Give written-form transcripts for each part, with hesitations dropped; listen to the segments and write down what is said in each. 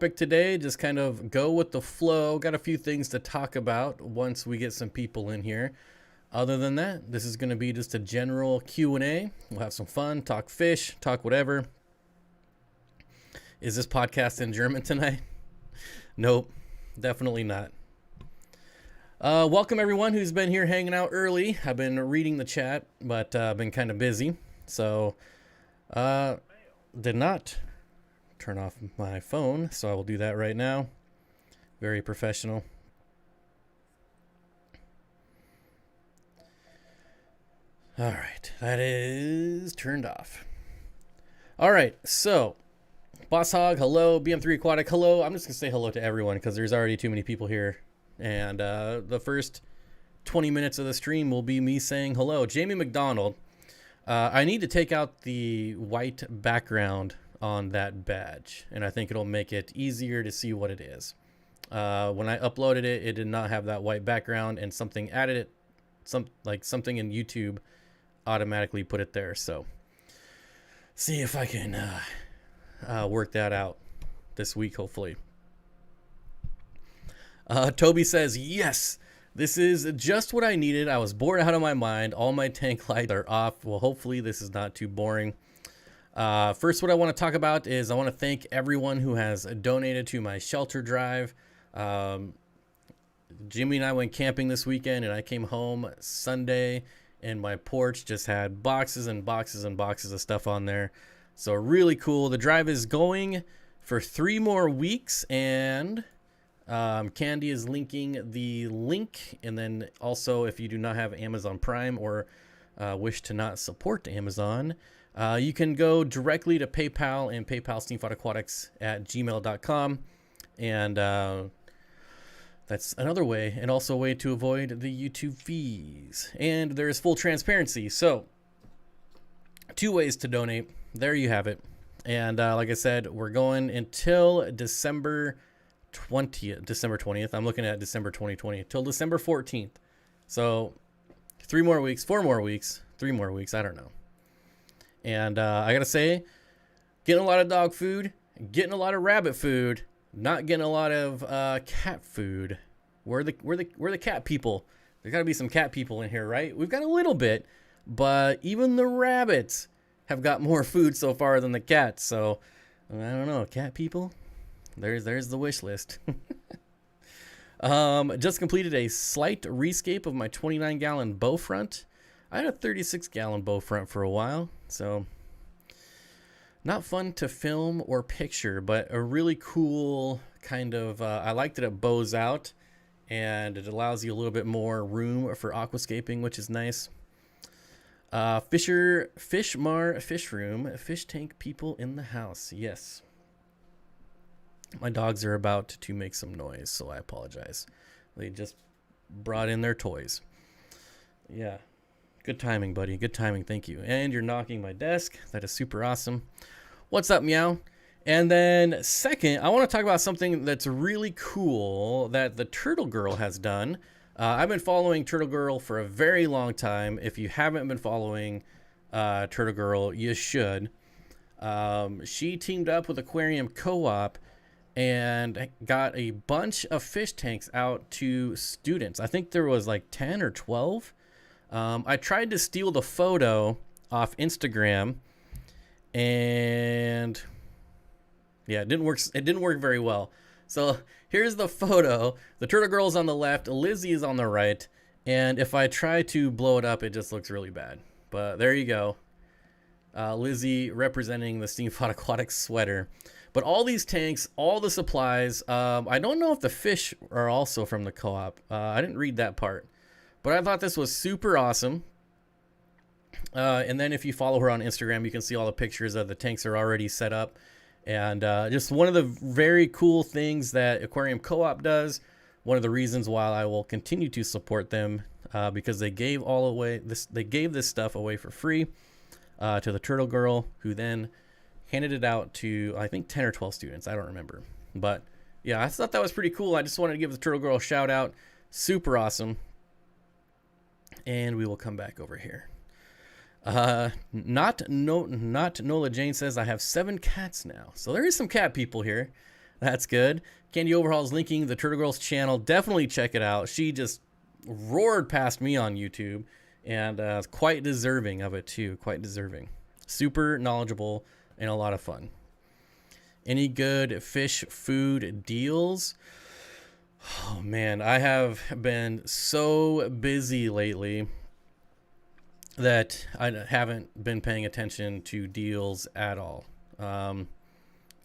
topic today. Just kind of go with the flow. Got a few things to talk about once we get some people in here. Other than that, this is going to be just a general Q&A. We'll have some fun, talk fish, talk whatever. Is this podcast in German tonight? Nope, definitely not. Welcome everyone who's been here hanging out early. I've been reading the chat, but I've been kind of busy. So, did not turn off my phone, so I will do that right now. Very professional. All right, that is turned off. All right, so Boss Hog, hello. BM3 Aquatic, hello. I'm just gonna say hello to everyone because there's already too many people here, and the first 20 minutes of the stream will be me saying hello. Jamie McDonald, I need to take out the white background on that badge, and I think it'll make it easier to see what it is. When I uploaded it, it did not have that white background, and something added it, something in YouTube automatically put it there. So see if I can work that out this week, hopefully. Toby says, yes, this is just what I needed. I was bored out of my mind. All my tank lights are off. Well, hopefully this is not too boring. First, what I want to talk about is I want to thank everyone who has donated to my shelter drive. Jimmy and I went camping this weekend, and I came home Sunday, and my porch just had boxes and boxes and boxes of stuff on there. So really cool. The drive is going for 3 more weeks, and Candy is linking the link. And then also, if you do not have Amazon Prime or wish to not support Amazon, you can go directly to PayPal and PayPal steenfottaquatics@gmail.com. And that's another way, and also a way to avoid the YouTube fees. And there is full transparency. So 2 ways to donate. There you have it. And like I said, we're going until December 20th. I'm looking at December 2020 till December 14th. So 3 more weeks, 4 more weeks, 3 more weeks. I don't know. And I gotta say, getting a lot of dog food, getting a lot of rabbit food, not getting a lot of cat food. We're the cat people. There's gotta be some cat people in here, right? We've got a little bit, but even the rabbits have got more food so far than the cats. So I don't know, cat people. There's the wish list. Just completed a slight rescape of my 29-gallon bow front. I had a 36-gallon bow front for a while, so not fun to film or picture, but a really cool kind of, I liked that it bows out, and it allows you a little bit more room for aquascaping, which is nice. Fish room, fish tank people in the house, yes. My dogs are about to make some noise, so I apologize. They just brought in their toys. Yeah. Good timing, buddy. Good timing. Thank you. And you're knocking my desk. That is super awesome. What's up, meow? And then second, I want to talk about something that's really cool that the Turtle Girl has done. I've been following Turtle Girl for a very long time. If you haven't been following Turtle Girl, you should. She teamed up with Aquarium Co-op and got a bunch of fish tanks out to students. I think there was like 10 or 12. I tried to steal the photo off Instagram, and yeah, it didn't work. It didn't work very well. So here's the photo. The Turtle Girl's on the left, Lizzie is on the right, and if I try to blow it up, it just looks really bad. But there you go. Lizzie representing the Steenfott Aquatics sweater. But all these tanks, all the supplies, I don't know if the fish are also from the co-op. I didn't read that part. But I thought this was super awesome. And then if you follow her on Instagram, you can see all the pictures of the tanks are already set up. And just one of the very cool things that Aquarium Co-op does. One of the reasons why I will continue to support them, because they gave this stuff away for free to the Turtle Girl, who then handed it out to, I think, 10 or 12 students. I don't remember. But yeah, I thought that was pretty cool. I just wanted to give the Turtle Girl a shout out. Super awesome. And we will come back over here. Not Nola Jane says I have 7 cats now. So there is some cat people here. That's good. Candy Overhaul's linking the Turtle Girls channel. Definitely check it out. She just roared past me on YouTube, and quite deserving of it too. Quite deserving. Super knowledgeable and a lot of fun. Any good fish food deals? Oh man, I have been so busy lately that I haven't been paying attention to deals at all.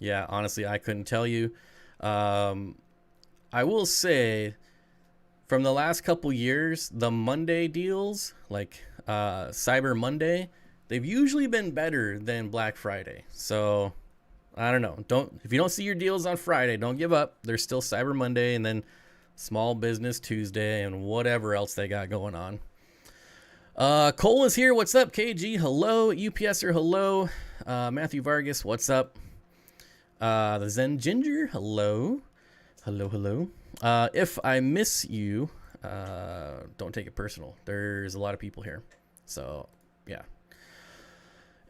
Yeah, honestly, I couldn't tell you. I will say, from the last couple years, the Monday deals, like Cyber Monday, they've usually been better than Black Friday. So I don't know. If you don't see your deals on Friday, don't give up. There's still Cyber Monday and then Small Business Tuesday and whatever else they got going on. Cole is here. What's up, KG? Hello. UPSer, hello. Matthew Vargas, what's up? The Zen Ginger, hello. Hello. If I miss you, don't take it personal. There's a lot of people here. So, yeah.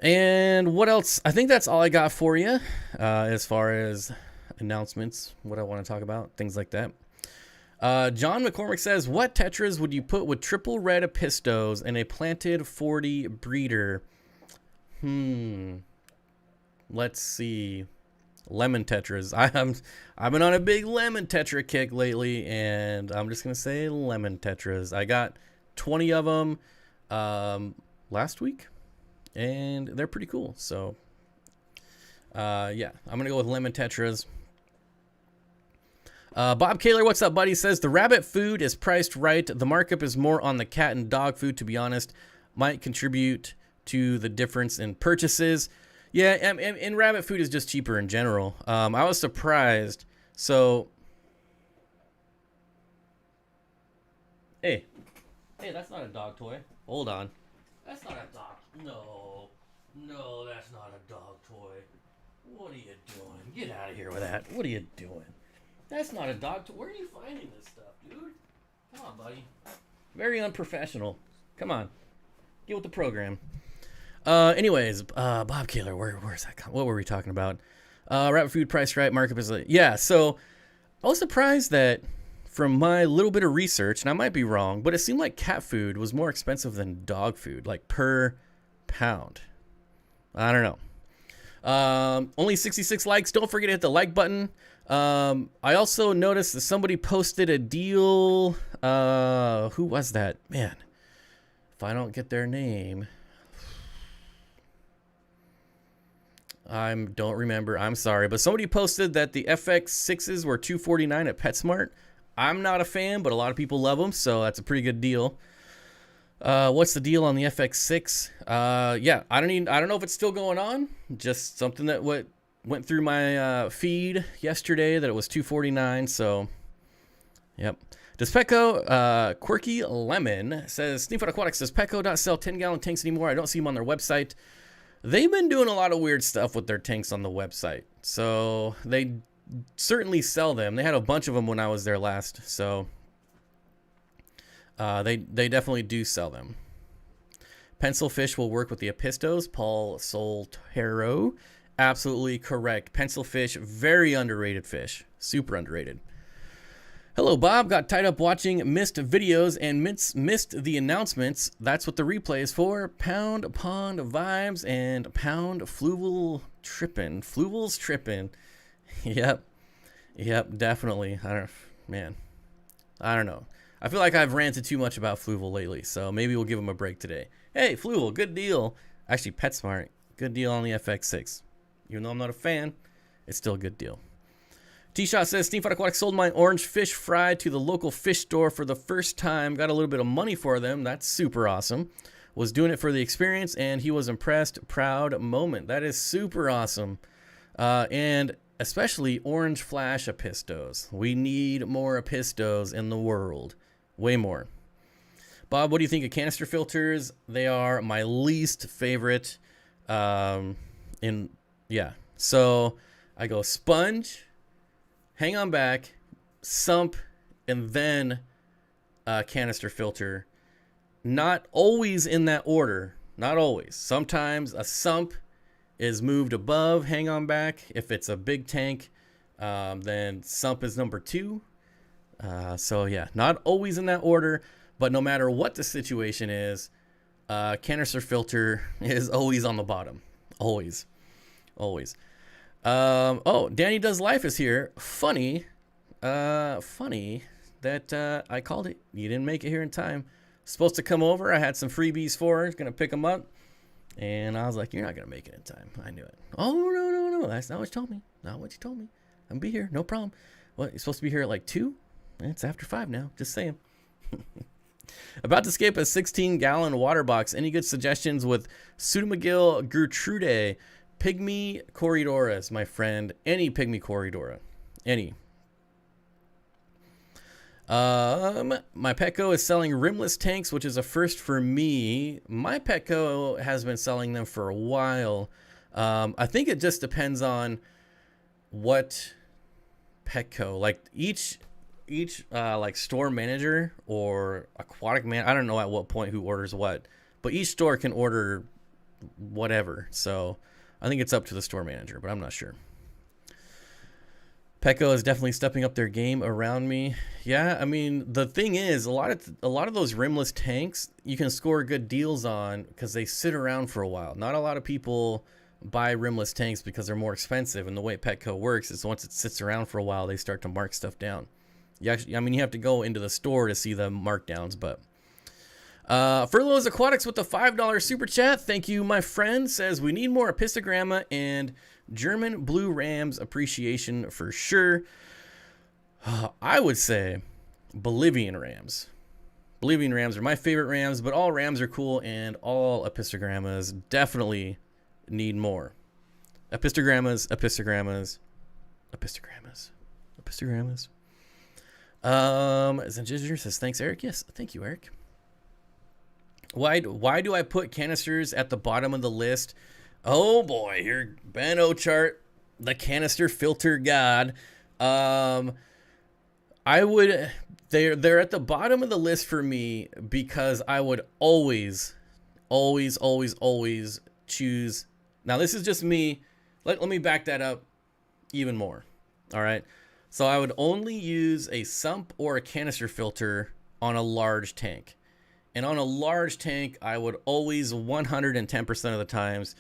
And what else? I think that's all I got for you as far as announcements, what I want to talk about, things like that. John McCormick says, what tetras would you put with triple red apistos and a planted 40 breeder? Let's see. Lemon tetras. I've been on a big lemon tetra kick lately, and I'm just gonna say lemon tetras. I got 20 of them last week, and they're pretty cool. So yeah, I'm gonna go with lemon tetras. Bob Kaler, what's up, buddy? Says the rabbit food is priced right. The markup is more on the cat and dog food, to be honest. Might contribute to the difference in purchases. Yeah, and rabbit food is just cheaper in general. I was surprised. So, hey, that's not a dog toy. Hold on. That's not a dog. No, that's not a dog toy. What are you doing? Get out of here with that. What are you doing? That's not a dog toy. Where are you finding this stuff, dude? Come on, buddy. Very unprofessional. Come on. Get with the program. Anyways, Bob Kaler, where's that? What were we talking about? Rabbit food price right, markup is yeah. So I was surprised that from my little bit of research, and I might be wrong, but it seemed like cat food was more expensive than dog food, like per pound. I don't know. Only 66 likes. Don't forget to hit the like button. I also noticed that somebody posted a deal. Who was that? Man, if I don't get their name. I don't remember. I'm sorry. But somebody posted that the FX6s were $249 at PetSmart. I'm not a fan, but a lot of people love them, so that's a pretty good deal. What's the deal on the FX6? Yeah, I don't know if it's still going on. Just something that went through my feed yesterday that it was $249, so yep. Does Petco, Quirky Lemon says, Steenfott Aquatics, does Petco not sell 10-gallon tanks anymore? I don't see them on their website. They've been doing a lot of weird stuff with their tanks on the website. So they certainly sell them. They had a bunch of them when I was there last. So they definitely do sell them. Pencil fish will work with the apistos. Paul Soltero. Absolutely correct. Pencil fish, very underrated fish. Super underrated. Hello, Bob. Got tied up watching missed videos and missed the announcements. That's what the replay is for. Pound Pond Vibes and Pound Fluval Trippin'. Fluval's Trippin'. Yep, definitely. I don't know. I feel like I've ranted too much about Fluval lately, so maybe we'll give him a break today. Hey, Fluval, good deal. Actually, PetSmart, good deal on the FX6. Even though I'm not a fan, it's still a good deal. T-Shot says, Steenfott Aquatics sold my orange fish fry to the local fish store for the first time. Got a little bit of money for them. That's super awesome. Was doing it for the experience, and he was impressed. Proud moment. That is super awesome. And especially orange flash apistos. We need more apistos in the world. Way more. Bob, what do you think of canister filters? They are my least favorite. Yeah. So I go sponge, hang on back, sump, and then canister filter. Not always in that order. Not always. Sometimes a sump is moved above hang on back if it's a big tank. Then sump is number 2. So yeah, not always in that order, but no matter what the situation is, canister filter is always on the bottom. Always. Oh, Danny Does Life is here. Funny that I called it. You didn't make it here in time. Supposed to come over. I had some freebies for her. Gonna pick them up. And I was like, you're not gonna make it in time. I knew it. Oh, no. That's not what you told me. Not what you told me. I'm gonna be here. No problem. What, you're supposed to be here at like 2? It's after 5 now. Just saying. About to escape a 16-gallon water box. Any good suggestions with Pseudomagil gertrude, Pygmy Corydoras, my friend? Any Pygmy Corydora. Any. My Petco is selling rimless tanks, which is a first for me. My Petco has been selling them for a while. I think it just depends on what Petco, like each like store manager or aquatic man, I don't know at what point who orders what, but each store can order whatever. So I think it's up to the store manager, but I'm not sure. Petco is definitely stepping up their game around me. Yeah, I mean, the thing is, a lot of those rimless tanks you can score good deals on because they sit around for a while. Not a lot of people buy rimless tanks because they're more expensive, and the way Petco works is once it sits around for a while, they start to mark stuff down. You actually, I mean, you have to go into the store to see the markdowns, but Furloughs Aquatics with the $5 super chat. Thank you, my friend. Says we need more Apistogramma and German blue rams appreciation for sure. I would say Bolivian rams. Bolivian rams are my favorite rams, but all rams are cool, and all Apistogrammas definitely need more. Apistogrammas. Ginger says, thanks, Eric. Yes, thank you, Eric. Why do I put canisters at the bottom of the list? Oh boy, here, Ben Ochart, the canister filter god. They're at the bottom of the list for me because I would always choose. Now this is just me. Let me back that up even more. All right. So I would only use a sump or a canister filter on a large tank. And on a large tank, I would always 110% of the times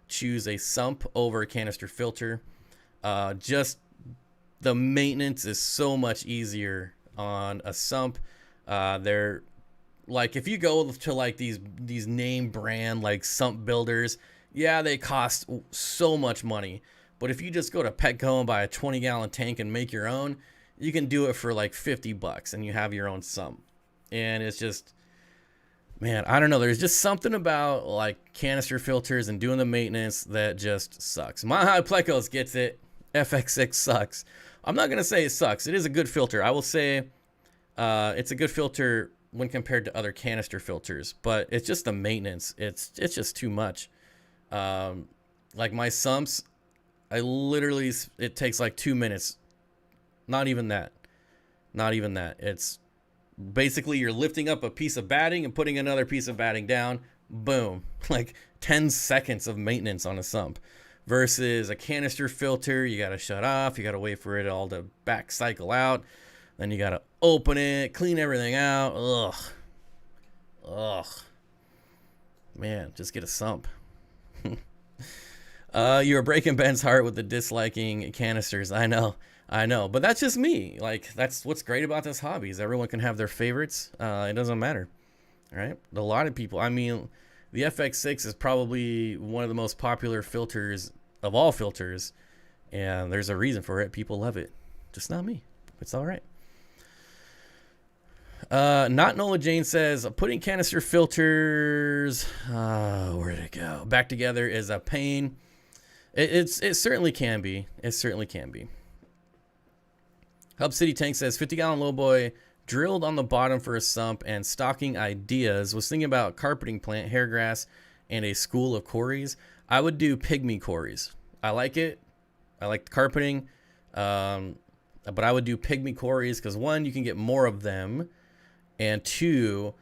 choose a sump over a canister filter. Just the maintenance is so much easier on a sump. They're like, if you go to like these name brand like sump builders, yeah, they cost so much money. But if you just go to Petco and buy a 20-gallon tank and make your own, you can do it for like $50 and you have your own sump. And it's just, man, I don't know. There's just something about like canister filters and doing the maintenance that just sucks. My High Plecos gets it. FX6 sucks. I'm not going to say it sucks. It is a good filter. I will say it's a good filter when compared to other canister filters, but it's just the maintenance. It's just too much. Like my sumps, it takes like 2 minutes. Not even that. It's basically you're lifting up a piece of batting and putting another piece of batting down. Boom. Like 10 seconds of maintenance on a sump. Versus a canister filter, you got to shut off. You got to wait for it all to back cycle out. Then you got to open it, clean everything out. Ugh. Man, just get a sump. You're breaking Ben's heart with the disliking canisters. I know. But that's just me. Like, that's what's great about this hobby is everyone can have their favorites. It doesn't matter. All right? A lot of people, I mean, the FX6 is probably one of the most popular filters of all filters. And there's a reason for it. People love it. Just not me. It's all right. Not Nola Jane says, putting canister filters, where did it go? Back together is a pain. It certainly can be. It certainly can be. Hub City Tank says, 50-gallon lowboy drilled on the bottom for a sump and stocking ideas. Was thinking about carpeting plant, hair grass, and a school of cories. I would do pygmy cories. I like it. I like the carpeting. But I would do pygmy cories because, one, you can get more of them. And two,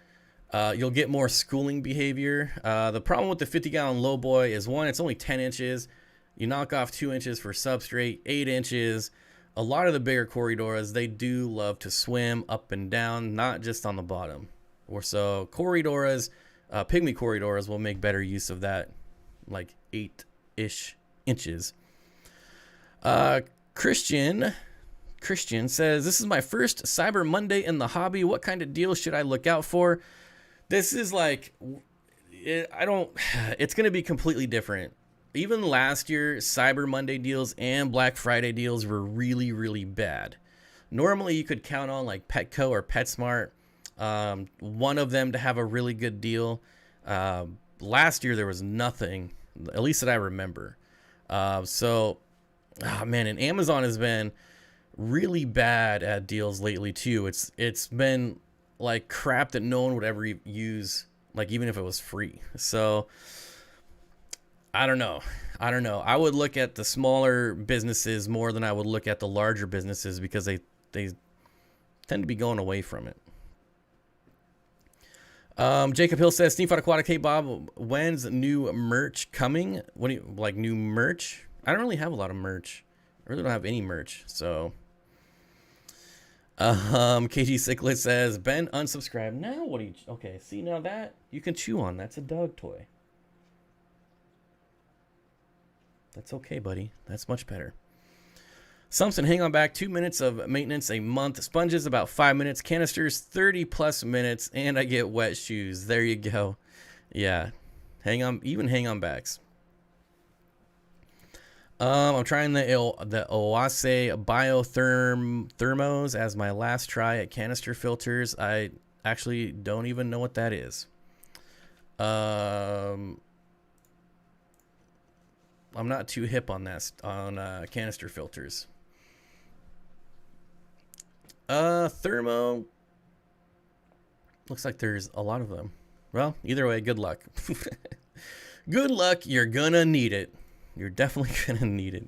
you'll get more schooling behavior. The problem with the 50-gallon lowboy is, one, it's only 10 inches. You knock off 2 inches for substrate, 8 inches. a lot of the bigger Corydoras, they do love to swim up and down, not just on the bottom. Or so Corydoras, pygmy Corydoras will make better use of that, like 8-ish inches. Christian says, this is my first Cyber Monday in the hobby. What kind of deal should I look out for? This is like, it's going to be completely different. Even last year, Cyber Monday deals and Black Friday deals were really, really bad. Normally, you could count on like Petco or PetSmart, one of them to have a really good deal. Last year, there was nothing, at least that I remember. Oh man, and Amazon has been really bad at deals lately too. It's been like crap that no one would ever use, like even if it was free. So I don't know. I would look at the smaller businesses more than I would look at the larger businesses because they tend to be going away from it. Jacob Hill says, Steenfott Aquatics, hey Bob, when's new merch coming? What do you like, new merch? I don't really have a lot of merch. I really don't have any merch. So KG Cichlid says, Ben unsubscribed. Now what do you, okay, see, now that you can chew on. That's a dog toy. That's okay, buddy. That's much better. Sumpson, hang on back. 2 minutes of maintenance a month. Sponges, about 5 minutes. Canisters, 30 plus minutes. And I get wet shoes. There you go. Yeah. Hang on backs. I'm trying the Oase Biothermos as my last try at canister filters. I actually don't even know what that is. I'm not too hip on that, on canister filters. Thermo. Looks like there's a lot of them. Well, either way, good luck. Good luck. You're gonna need it. You're definitely gonna need it.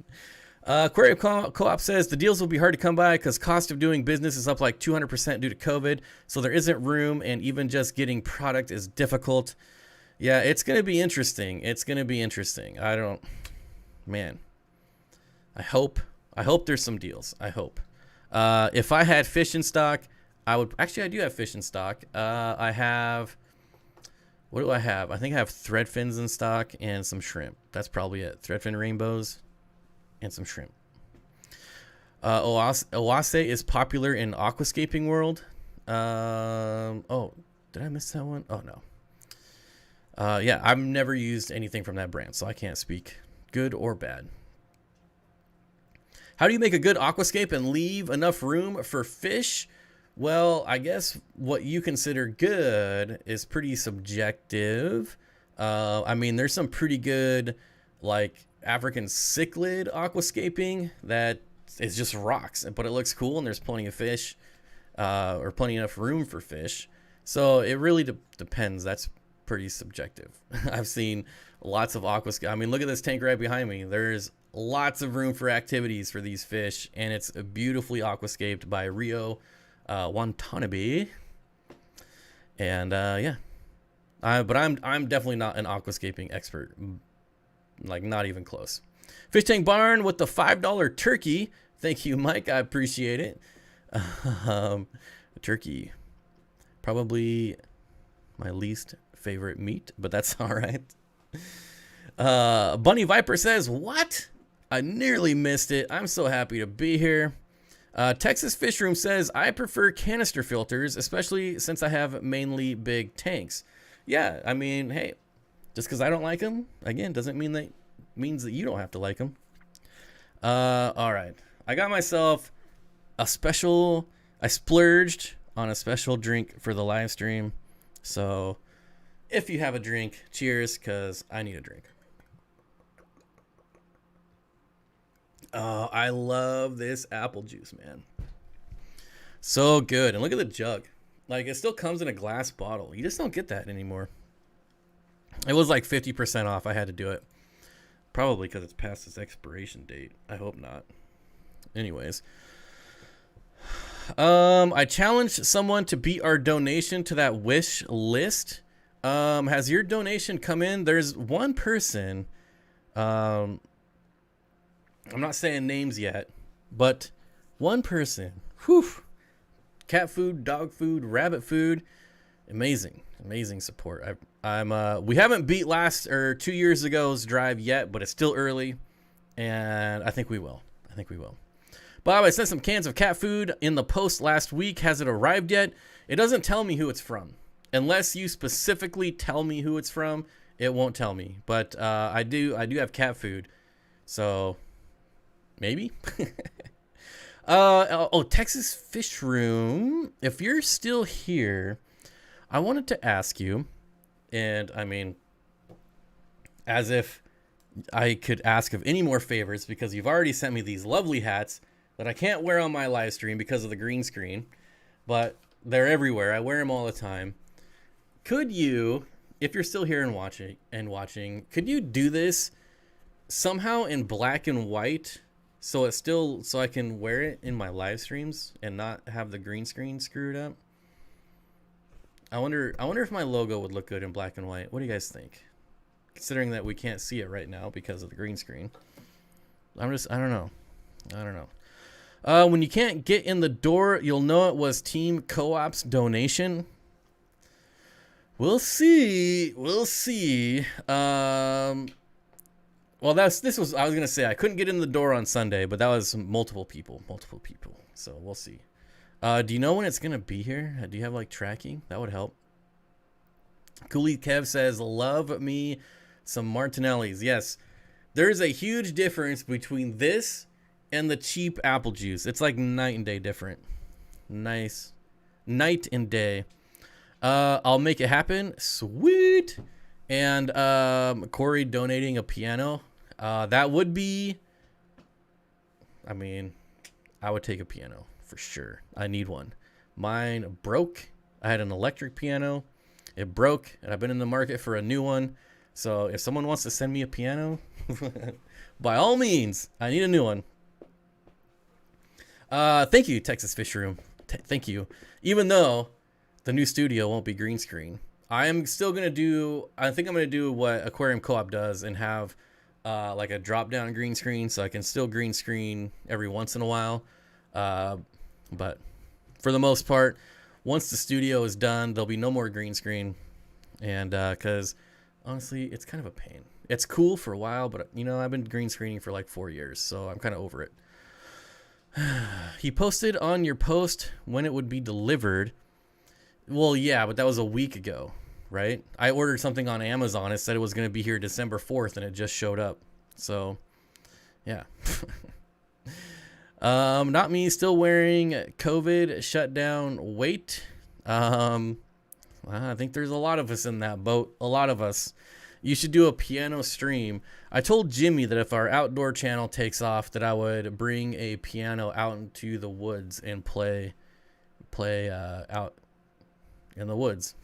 Aquarium Co-op says the deals will be hard to come by because cost of doing business is up like 200% due to COVID. So there isn't room, and even just getting product is difficult. Yeah, it's gonna be interesting. It's gonna be interesting. Man, I hope there's some deals. I hope. If I had fish in stock, I would. Actually, I do have fish in stock. I have. What do I have? I think I have thread fins in stock and some shrimp. That's probably it. Thread fin rainbows and some shrimp. Oase is popular in aquascaping world. Oh, did I miss that one? Oh no. Yeah, I've never used anything from that brand, so I can't speak good or bad. How do you make a good aquascape and leave enough room for fish? Well, I guess what you consider good is pretty subjective. I mean, there's some pretty good, like, African cichlid aquascaping that is just rocks, but it looks cool and there's plenty of fish, or plenty enough room for fish. So it really depends. That's pretty subjective. I've seen lots of aquascape. I mean, look at this tank right behind me. There's lots of room for activities for these fish, and it's beautifully aquascaped by Rio Watanabe. And yeah, but I'm definitely not an aquascaping expert, like not even close. Fish Tank Barn with the $5 turkey. Thank you, Mike. I appreciate it. Turkey, probably my least favorite meat, but that's all right. Bunny Viper says, what? I nearly missed it. I'm so happy to be here. Texas Fish Room says, I prefer canister filters, especially since I have mainly big tanks. Yeah, I mean, hey, just because I don't like them, again, doesn't mean that means that you don't have to like them. All right. I got myself a special, I splurged on a special drink for the live stream. So if you have a drink, cheers, because I need a drink. Oh, I love this apple juice, man. So good. And look at the jug. Like, it still comes in a glass bottle. You just don't get that anymore. It was like 50% off. I had to do it. Probably because it's past its expiration date. I hope not. Anyways. I challenged someone to beat our donation to that wish list. Has your donation come in? There's one person. I'm not saying names yet, but One person. Whew. Cat food, dog food, rabbit food. Amazing. Amazing support. We haven't beat 2 years ago's drive yet, but it's still early. And I think we will. Bob, I sent some cans of cat food in the post last week. Has it arrived yet? It doesn't tell me who it's from. Unless you specifically tell me who it's from, it won't tell me. But I do have cat food. So maybe. Texas Fish Room. If you're still here, I wanted to ask you, and I mean, as if I could ask of any more favors, because you've already sent me these lovely hats that I can't wear on my live stream because of the green screen, but they're everywhere. I wear them all the time. Could you, if you're still here and watching, could you do this somehow in black and white so I can wear it in my live streams and not have the green screen screwed up? I wonder if my logo would look good in black and white. What do you guys think? Considering that we can't see it right now because of the green screen. I don't know. When you can't get in the door, you'll know it was Team Co-op's donation. We'll see. I was gonna say I couldn't get in the door on Sunday, but that was multiple people. So we'll see. Do you know when it's gonna be here? Do you have like tracking? That would help. Gh Khf says, love me some Martinellis. Yes, there's a huge difference between this and the cheap apple juice. It's like night and day different. Nice. Night and day. I'll make it happen. Sweet. And Corey donating a piano. That would be, I mean, I would take a piano for sure. I need one. Mine broke. I had an electric piano. It broke, and I've been in the market for a new one. So if someone wants to send me a piano, by all means, I need a new one. Thank you, Texas Fish Room. Thank you. Even though the new studio won't be green screen, I think I'm going to do what Aquarium Co-op does and have like a drop down green screen, so I can still green screen every once in a while. But for the most part, once the studio is done, there'll be no more green screen. And because honestly, it's kind of a pain. It's cool for a while, but I've been green screening for like 4 years, so I'm kind of over it. He posted on your post when it would be delivered. Well, yeah, but that was a week ago, right? I ordered something on Amazon. It said it was going to be here December 4th, and it just showed up. So, yeah. Not me, still wearing COVID shutdown weight. I think there's a lot of us in that boat. A lot of us. You should do a piano stream. I told Jimmy that if our outdoor channel takes off, that I would bring a piano out into the woods and play out in the woods.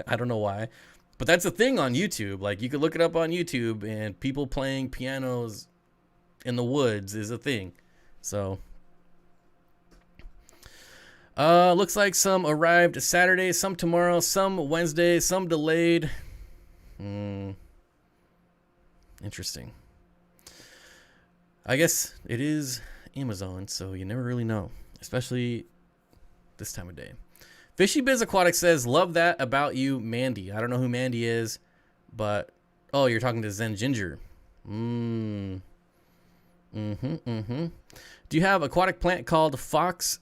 I don't know why, but that's a thing on YouTube. Like, you could look it up on YouTube, and people playing pianos in the woods is a thing. So, looks like some arrived Saturday, some tomorrow, some Wednesday, some delayed. Interesting. I guess it is Amazon, so you never really know, especially this time of day. Fishy Biz Aquatics says, love that about you, Mandy. I don't know who Mandy is, but oh, you're talking to Zen Ginger. Do you have aquatic plant called fox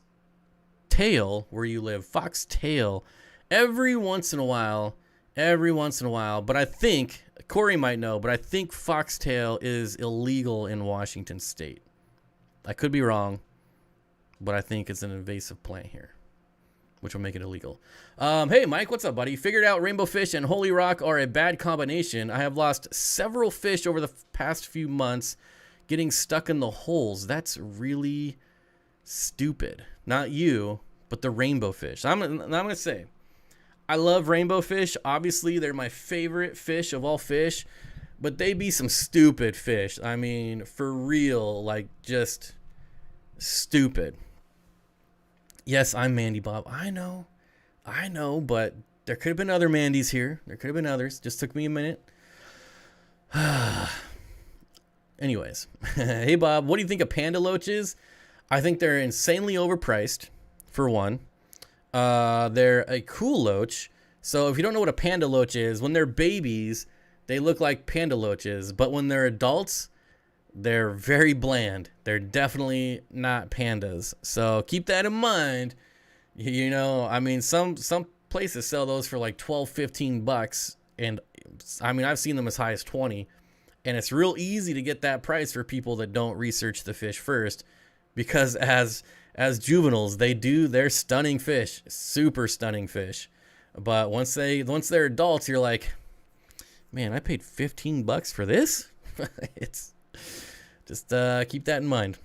tail where you live? Fox tail. Every once in a while, but I think Corey might know, but I think foxtail is illegal in Washington State. I could be wrong, but I think it's an invasive plant here, which will make it illegal. Hey, Mike, what's up, buddy? Figured out rainbow fish and holy rock are a bad combination. I have lost several fish over the past few months getting stuck in the holes. That's really stupid. Not you, but the rainbow fish. I'm going to say, I love rainbow fish. Obviously, they're my favorite fish of all fish, but they be some stupid fish. I mean, for real, like, just stupid. Yes, I'm Mandy Bob. I know, but there could have been other Mandys here. There could have been others. Just took me a minute. Anyways, hey Bob, what do you think of panda loaches? I think they're insanely overpriced, for one. They're a cool loach. So if you don't know what a panda loach is, when they're babies, they look like panda loaches. But when they're adults, they're very bland. They're definitely not pandas. So keep that in mind. You know, I mean, some places sell those for like 12, 15 bucks. And I mean, I've seen them as high as 20. And it's real easy to get that price for people that don't research the fish first. Because as juveniles, they're stunning fish, super stunning fish. But once they're adults, you're like, man, I paid 15 bucks for this. It's just keep that in mind.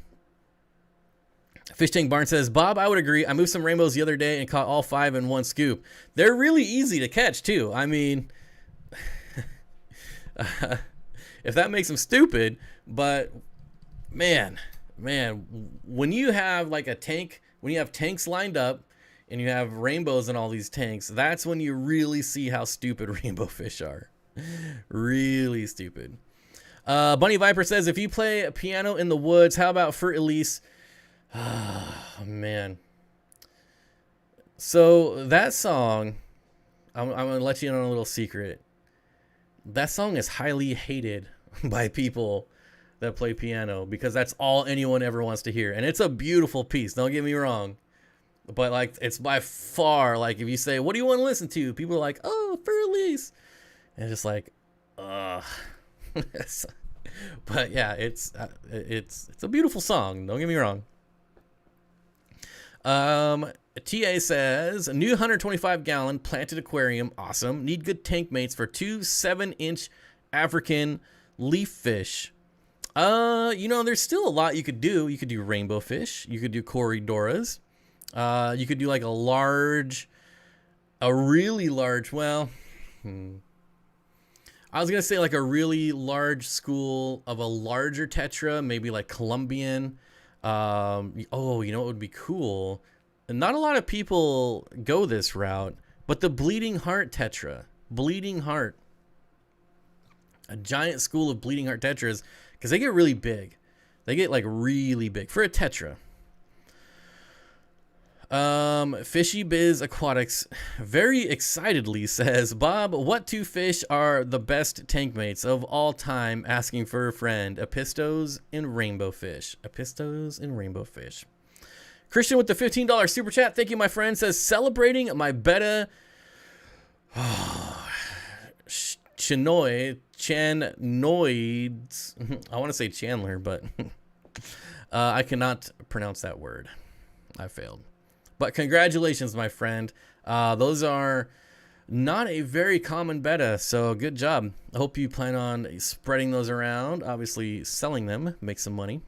Fish Tank Barn says, Bob, I would agree. I moved some rainbows the other day and caught all 5 in one scoop. They're really easy to catch too. I mean, if that makes them stupid, but man, when you have like a tank, when you have tanks lined up and you have rainbows in all these tanks, that's when you really see how stupid rainbow fish are. Really stupid. Bunny Viper says, if you play a piano in the woods, how about for Elise? Oh, man. So that song, I'm going to let you in on a little secret. That song is highly hated by people that play piano because that's all anyone ever wants to hear. And it's a beautiful piece, don't get me wrong. But like, it's by far, like, if you say, what do you want to listen to? People are like, oh, for Elise. And it's just like, ugh. But yeah, it's a beautiful song, don't get me wrong. TA says, a new 125-gallon planted aquarium, awesome. Need good tank mates for 2 7-inch African leaf fish. You know, there's still a lot you could do. You could do rainbow fish. You could do Corydoras. You could do like a really large, well, I was going to say like a really large school of a larger tetra, maybe like Colombian. Oh, you know what would be cool? And not a lot of people go this route, but the bleeding heart tetra. Bleeding heart. A giant school of bleeding heart tetras, because they get really big. They get like really big for a tetra. Fishy Biz Aquatics very excitedly says, Bob, what 2 fish are the best tank mates of all time? Asking for a friend. Apistos and rainbow fish. Apistos and rainbow fish. Christian with the $15 super chat. Thank you, my friend. Says, celebrating my betta chanoids. I want to say Chandler, but I cannot pronounce that word. I failed. But congratulations, my friend. Those are not a very common betta, so good job. I hope you plan on spreading those around. Obviously, selling them, make some money.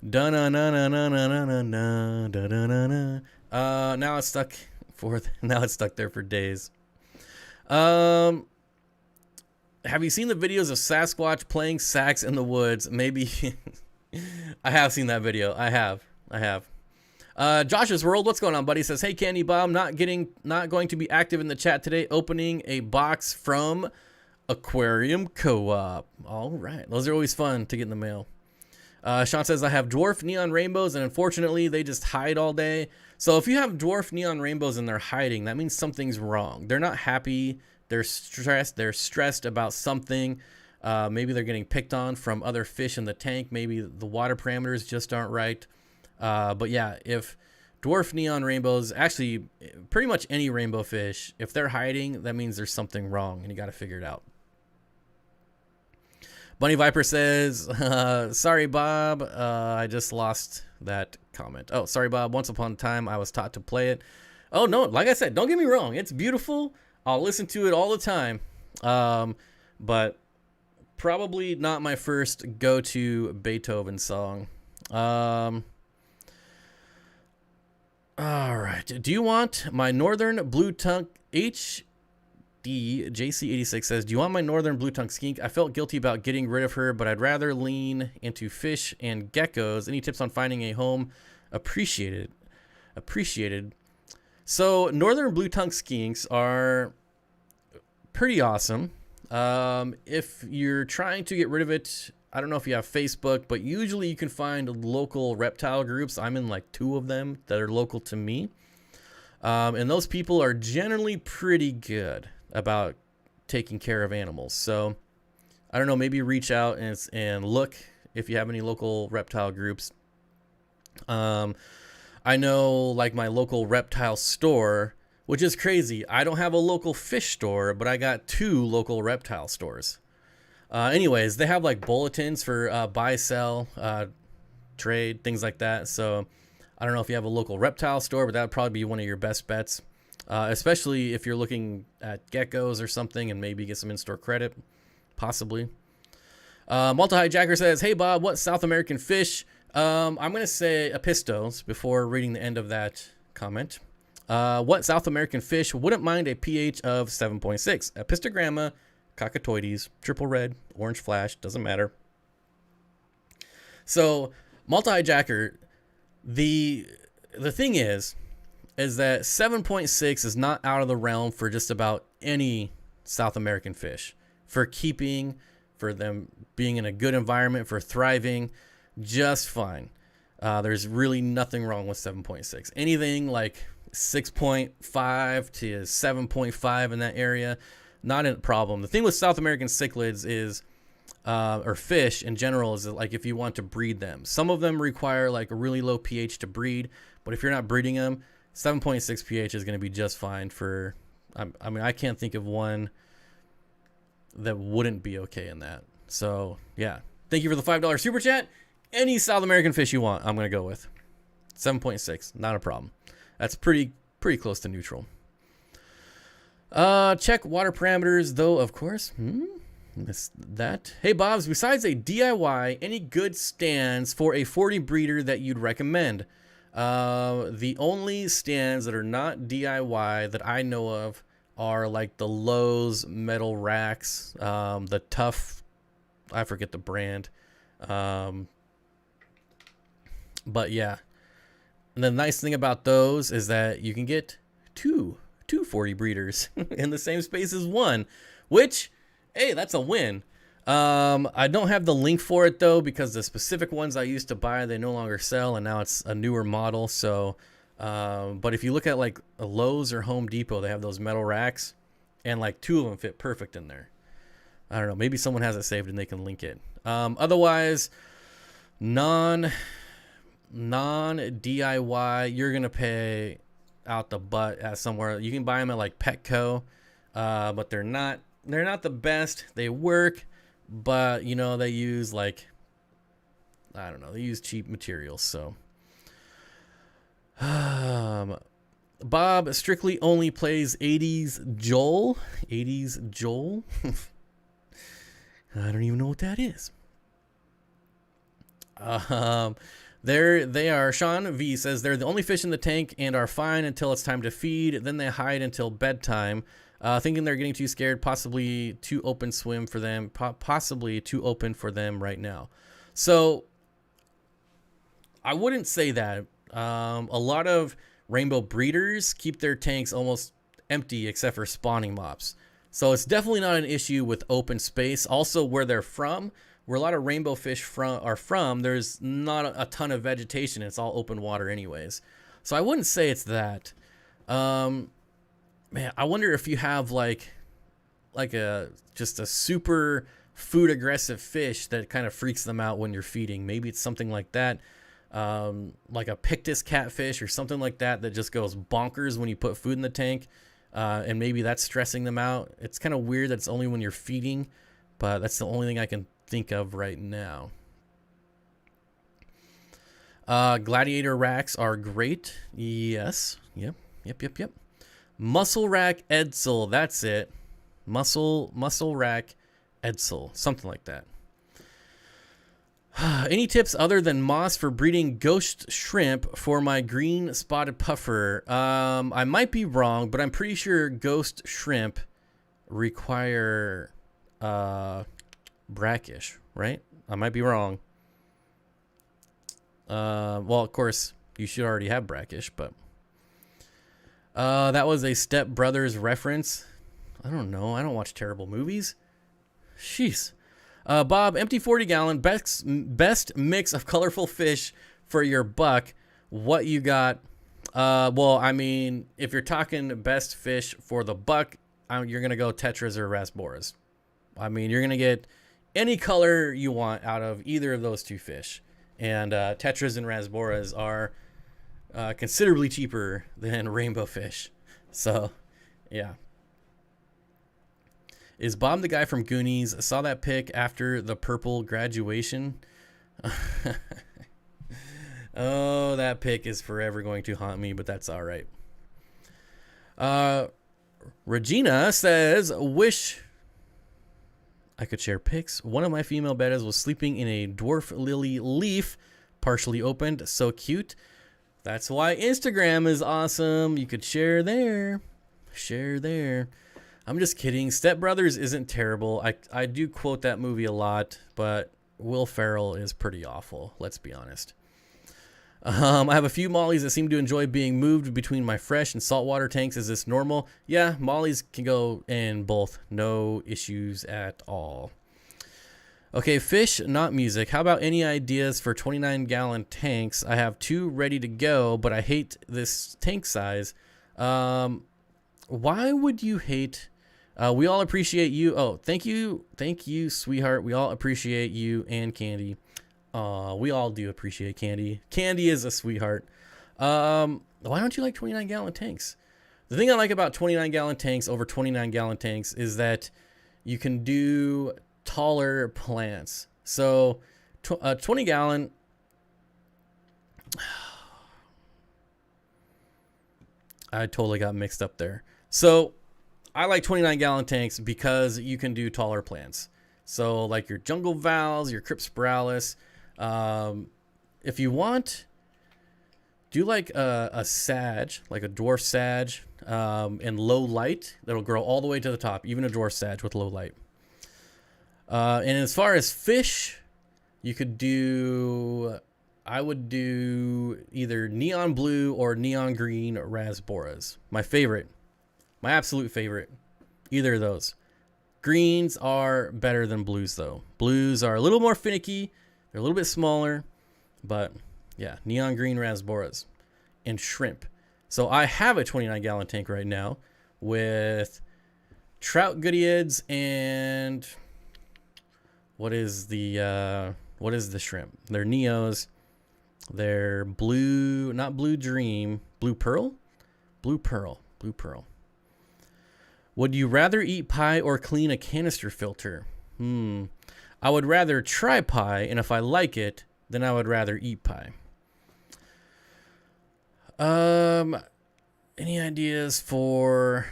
Now it's stuck there for days. Have you seen the videos of Sasquatch playing sax in the woods? Maybe. I have seen that video. I have. Josh's World, what's going on, buddy? Says, hey, Candy Bob, not going to be active in the chat today. Opening a box from Aquarium Co-op. All right. Those are always fun to get in the mail. Sean says, I have dwarf neon rainbows, and unfortunately, they just hide all day. So if you have dwarf neon rainbows and they're hiding, that means something's wrong. They're not happy. They're stressed. They're stressed about something. Maybe they're getting picked on from other fish in the tank. Maybe the water parameters just aren't right. But yeah, if dwarf neon rainbows, actually pretty much any rainbow fish, if they're hiding, that means there's something wrong and you got to figure it out. Bunny Viper says, sorry, Bob. I just lost that comment. Oh, sorry, Bob. Once upon a time, I was taught to play it. Oh, no. Like I said, don't get me wrong. It's beautiful. I'll listen to it all the time. But probably not my first go-to Beethoven song. All right. Do you want my northern blue tongue? JC86 says, do you want my northern blue tongue skink? I felt guilty about getting rid of her, but I'd rather lean into fish and geckos. Any tips on finding a home? Appreciated. So northern blue tongue skinks are pretty awesome. If you're trying to get rid of it, I don't know if you have Facebook, but usually you can find local reptile groups. I'm in like 2 of them that are local to me. And those people are generally pretty good about taking care of animals. So I don't know, maybe reach out and look if you have any local reptile groups. I know like my local reptile store, which is crazy. I don't have a local fish store, but I got 2 local reptile stores. Anyways, they have like bulletins for buy, sell, trade, things like that. So I don't know if you have a local reptile store, but that would probably be one of your best bets, especially if you're looking at geckos or something and maybe get some in-store credit, possibly. Multi-Hijacker says, hey, Bob, what South American fish? I'm going to say Apistos before reading the end of that comment. What South American fish wouldn't mind a pH of 7.6? Apistogramma, Cockatoides, triple red, orange flash, doesn't matter. So, Multi-Hijacker, the thing is that 7.6 is not out of the realm for just about any South American fish. For keeping, for them being in a good environment, for thriving, just fine. There's really nothing wrong with 7.6. Anything like 6.5 to 7.5 in that area, not a problem. The thing with South American cichlids is, or fish in general, is that, like, if you want to breed them, some of them require like a really low pH to breed, but if you're not breeding them, 7.6 pH is going to be just fine for, I mean, I can't think of one that wouldn't be okay in that. So yeah, thank you for the $5 super chat. Any South American fish you want, I'm going to go with 7.6, not a problem. That's pretty close to neutral. Check water parameters, though, of course. Missed that. Hey, Bobs, besides a DIY, any good stands for a 40 breeder that you'd recommend? The only stands that are not DIY that I know of are like the Lowe's metal racks, the Tough, I forget the brand. But yeah. And the nice thing about those is that you can get two 40 breeders in the same space as one, which, hey, that's a win. I don't have the link for it though, because the specific ones I used to buy, they no longer sell, and now it's a newer model. So, but if you look at like a Lowe's or Home Depot, they have those metal racks, and like 2 of them fit perfect in there. I don't know, maybe someone has it saved and they can link it. Otherwise, non DIY, you're gonna pay out the butt at somewhere. You can buy them at like Petco, but they're not the best. They work, but you know, they use like, I don't know, they use cheap materials. So Bob strictly only plays 80s Joel. I don't even know what that is. There they are. Sean V says they're the only fish in the tank and are fine until it's time to feed. Then they hide until bedtime, thinking they're getting too scared, possibly too open swim for them, possibly too open for them right now. So I wouldn't say that. A lot of rainbow breeders keep their tanks almost empty except for spawning mops. So it's definitely not an issue with open space. Also, where they're from, where a lot of rainbow fish are from, there's not a ton of vegetation. It's all open water anyways. So I wouldn't say it's that. Man, I wonder if you have like just a super food aggressive fish that kind of freaks them out when you're feeding. Maybe it's something like that. Like a Pictus catfish or something like that just goes bonkers when you put food in the tank. And maybe that's stressing them out. It's kind of weird that it's only when you're feeding, but that's the only thing I can think of right now. Gladiator racks are great. Yes. Yep. Muscle rack Edsel. That's it. Muscle rack Edsel. Something like that. Any tips other than moss for breeding ghost shrimp for my green spotted puffer? I might be wrong, but I'm pretty sure ghost shrimp require brackish, right? I might be wrong. Well, of course, you should already have brackish, but that was a Step Brothers reference. I don't know. I don't watch terrible movies. Jeez. Bob, empty 40 gallon, best mix of colorful fish for your buck. What you got? Well, I mean, if you're talking best fish for the buck, you're going to go Tetras or Rasboras. I mean, you're going to get any color you want out of either of those two fish. And Tetras and Rasboras are considerably cheaper than rainbow fish. So, yeah. Is Bob the guy from Goonies? Saw that pic after the purple graduation. Oh, that pic is forever going to haunt me, but that's all right. Regina says, wish I could share pics. One of my female bettas was sleeping in a dwarf lily leaf, partially opened. So cute. That's why Instagram is awesome. You could share there. Share there. I'm just kidding. Step Brothers isn't terrible. I do quote that movie a lot, but Will Ferrell is pretty awful. Let's be honest. I have a few mollies that seem to enjoy being moved between my fresh and saltwater tanks. Is this normal? Yeah, mollies can go in both. No issues at all. Okay, fish, not music. How about any ideas for 29-gallon tanks? I have 2 ready to go, but I hate this tank size. Why would you hate... we all appreciate you. Oh, thank you, sweetheart. We all appreciate you and Candy. We all do appreciate Candy. Candy is a sweetheart. Why don't you like 29-gallon tanks? The thing I like about 29-gallon tanks over 29-gallon tanks is that you can do taller plants. So, 20-gallon... I totally got mixed up there. So, I like 29-gallon tanks because you can do taller plants. So, like your jungle vals, your cryptspiralis... if you want, do like a sage, like a dwarf sage, in low light that'll grow all the way to the top, even a dwarf sage with low light. And as far as fish, you could do, I would do either neon blue or neon green rasboras. My favorite, my absolute favorite, either of those. Greens are better than blues though. Blues are a little more finicky. They're a little bit smaller, but yeah, neon green rasboras and shrimp. So I have a 29-gallon tank right now with trout goodeids and what is the shrimp? They're neos. They're blue, not blue dream, blue pearl. Would you rather eat pie or clean a canister filter? I would rather try pie, and if I like it, then I would rather eat pie. Any ideas for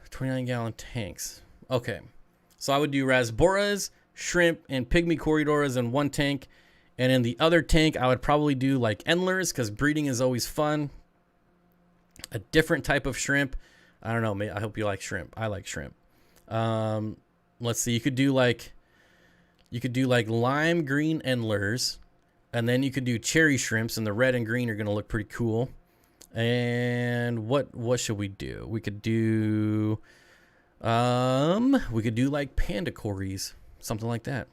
29-gallon tanks? Okay, so I would do rasboras, shrimp, and pygmy Corydoras in one tank, and in the other tank, I would probably do like endlers, because breeding is always fun. A different type of shrimp. I don't know, I hope you like shrimp. I like shrimp. Let's see, you could do like lime green endlers, and then you could do cherry shrimps, and the red and green are going to look pretty cool. And what should we do? We could do like panda cories, something like that.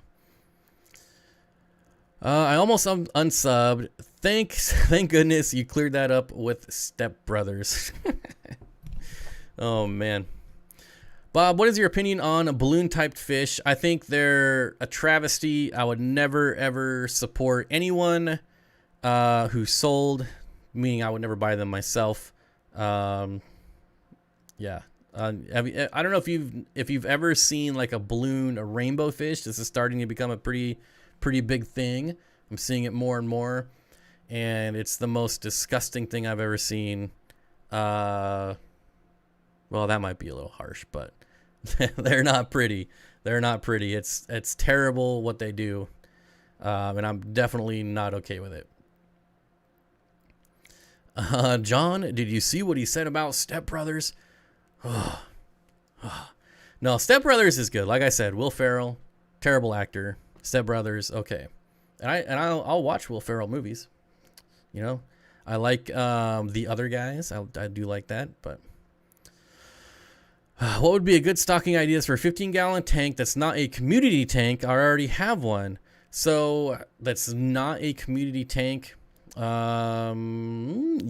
I almost unsubbed. Thank goodness you cleared that up with Step Brothers. Oh man. Bob, what is your opinion on balloon-typed fish? I think they're a travesty. I would never, ever support anyone who sold, meaning I would never buy them myself. Yeah. I don't know if you've ever seen like a rainbow fish. This is starting to become a pretty big thing. I'm seeing it more and more, and it's the most disgusting thing I've ever seen. Well, that might be a little harsh, but they're not pretty. They're not pretty. It's terrible what they do, and I'm definitely not okay with it. John, did you see what he said about Step Brothers? No, Step Brothers is good. Like I said, Will Ferrell, terrible actor. Step Brothers, okay. And I'll watch Will Ferrell movies. You know, I like the other guys. I do like that, but What would be a good stocking ideas for a 15-gallon tank that's not a community tank? I already have one. So that's not a community tank. You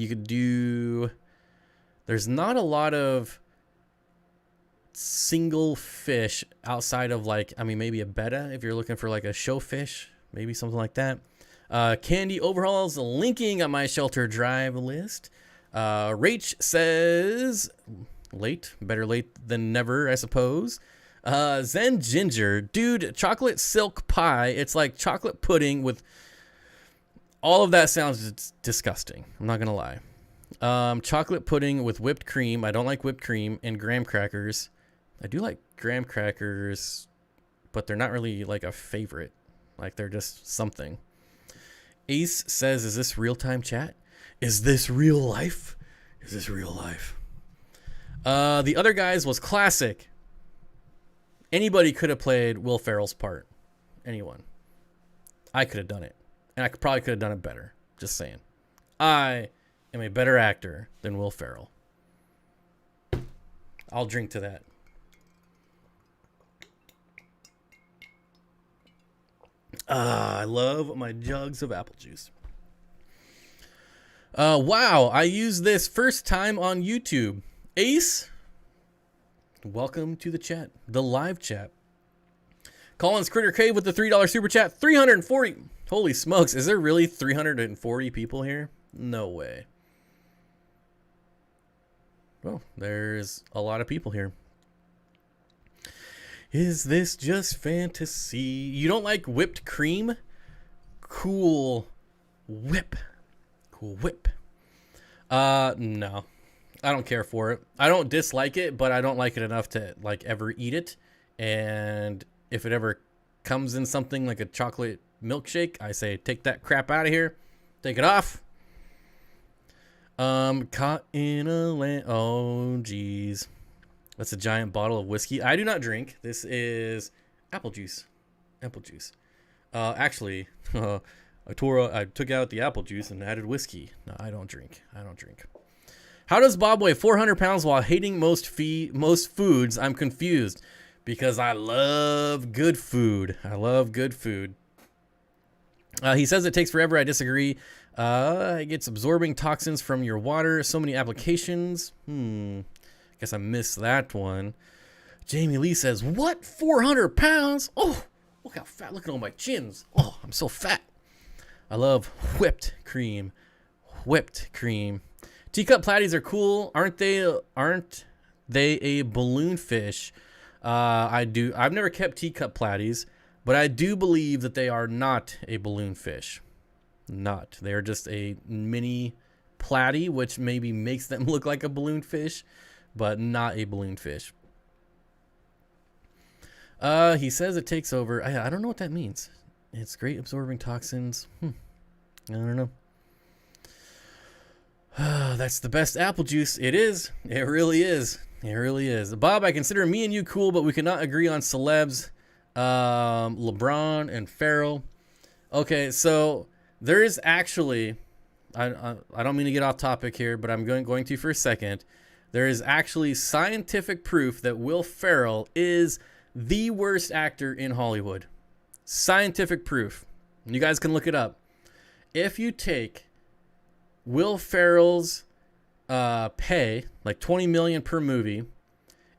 could do... There's not a lot of single fish outside of like, I mean, maybe a betta if you're looking for like a show fish. Maybe something like that. Candy overhauls linking on my shelter drive list. Rach says... Late, better late than never, I suppose. Zen Ginger, dude, chocolate silk pie. It's like chocolate pudding with all of that. Sounds disgusting. I'm not gonna lie. Chocolate pudding with whipped cream. I don't like whipped cream and graham crackers. I do like graham crackers, but they're not really like a favorite. Like they're just something. Ace says, "Is this real time chat? Is this real life? Is this real life?" The other guys was classic. Anybody could have played Will Ferrell's part. Anyone. I could have done it. And I probably could have done it better. Just saying. I am a better actor than Will Ferrell. I'll drink to that. I love my jugs of apple juice. Wow, I used this first time on YouTube. Ace, welcome to the chat, the live chat. Collins Critter Cave with the $3 super chat. 340. Holy smokes, is there really 340 people here? No way. Well, there's a lot of people here. Is this just fantasy? You don't like whipped cream? Cool whip. Cool whip. No. I don't care for it. I don't dislike it, but I don't like it enough to like ever eat it. And if it ever comes in something like a chocolate milkshake, I say take that crap out of here. Take it off. Caught in a land. Oh, geez. That's a giant bottle of whiskey. I do not drink. This is apple juice. Apple juice. Actually, I took out the apple juice and added whiskey. No, I don't drink. I don't drink. How does Bob weigh 400 pounds while hating most foods? I'm confused because I love good food. I love good food. He says it takes forever. I disagree. It gets absorbing toxins from your water. So many applications. Guess I missed that one. Jamie Lee says, what? 400 pounds? Oh, look how fat. Look at all my chins. Oh, I'm so fat. I love whipped cream. Whipped cream. Teacup platies are cool, aren't they? Aren't they a balloon fish? I've never kept teacup platies, but I do believe that they are not a balloon fish. Not. They're just a mini platy, which maybe makes them look like a balloon fish, but not a balloon fish. He says it takes over. I don't know what that means. It's great absorbing toxins. I don't know. That's the best apple juice. It is. It really is. It really is. Bob, I consider me and you cool, but we cannot agree on celebs. LeBron and Farrell. Okay, so there is actually, I don't mean to get off topic here, but I'm going to for a second. There is actually scientific proof that Will Ferrell is the worst actor in Hollywood. Scientific proof. You guys can look it up. If you take Will Ferrell's pay, like $20 million per movie,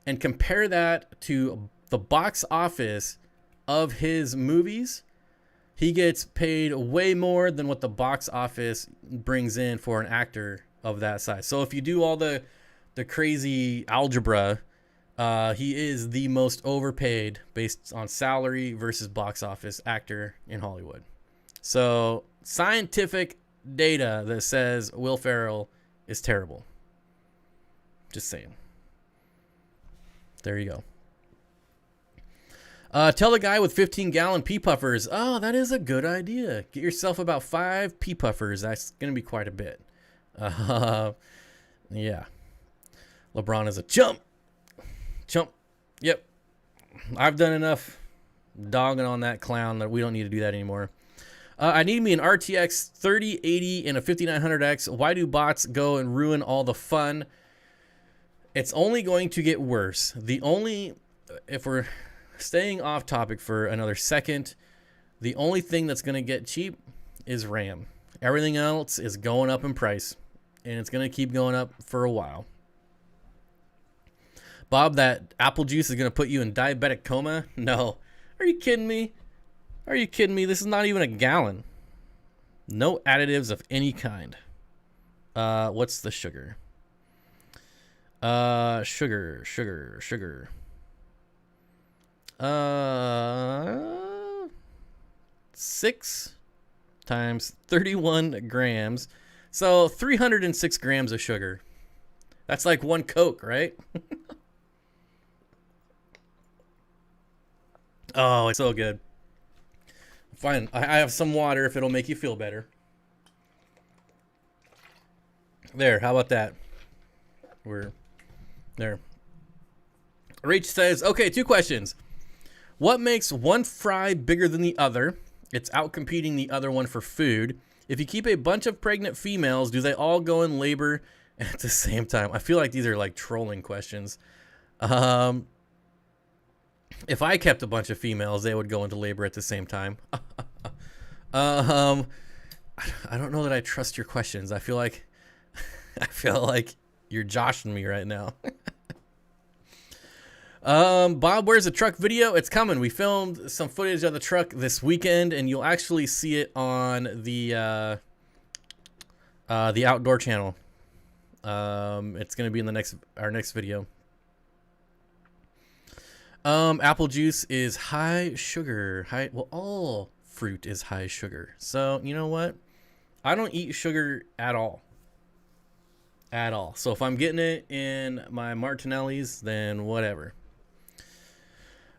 and compare that to the box office of his movies, he gets paid way more than what the box office brings in for an actor of that size. So if you do all the crazy algebra, he is the most overpaid based on salary versus box office actor in Hollywood. So scientific data that says Will Ferrell is terrible. Just saying. There you go. Tell the guy with 15-gallon pea puffers. Oh, that is a good idea. Get yourself about 5 pea puffers. That's going to be quite a bit. Yeah. LeBron is a chump. Chump. Yep. I've done enough dogging on that clown that we don't need to do that anymore. I need me an RTX 3080 and a 5900X. Why do bots go and ruin all the fun? It's only going to get worse. If we're staying off topic for another second, the only thing that's going to get cheap is RAM. Everything else is going up in price, and it's going to keep going up for a while. Bob, that apple juice is going to put you in diabetic coma? No. Are you kidding me? Are you kidding me? This is not even a gallon. No additives of any kind. What's the sugar? Sugar. 6 times 31 grams. So 306 grams of sugar. That's like one Coke, right? Oh, it's so good. Fine. I have some water if it'll make you feel better. There. How about that? We're there. Reach says, okay, 2 questions. What makes one fry bigger than the other? It's outcompeting the other one for food. If you keep a bunch of pregnant females, do they all go in labor at the same time? I feel like these are like trolling questions. If I kept a bunch of females, they would go into labor at the same time. I don't know that I trust your questions. I feel like you're joshing me right now. Bob, where's the truck video? It's coming. We filmed some footage of the truck this weekend, and you'll actually see it on the outdoor channel. It's gonna be in our next video. Apple juice is high sugar. Well, all fruit is high sugar. So you know what? I don't eat sugar at all. So if I'm getting it in my Martinelli's, then whatever.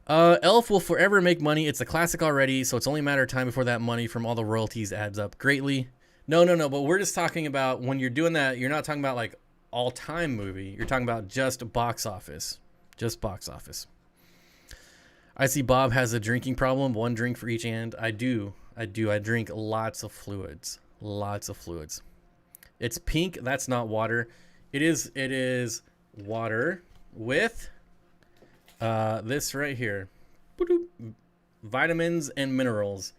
Elf will forever make money. It's a classic already, so it's only a matter of time before that money from all the royalties adds up greatly. No, but we're just talking about when you're doing that, you're not talking about like all-time movie. You're talking about just box office. Just box office. I see Bob has a drinking problem. 1 drink for each hand. I do. I drink lots of fluids. It's pink. That's not water. It is water with this right here. Vitamins and minerals.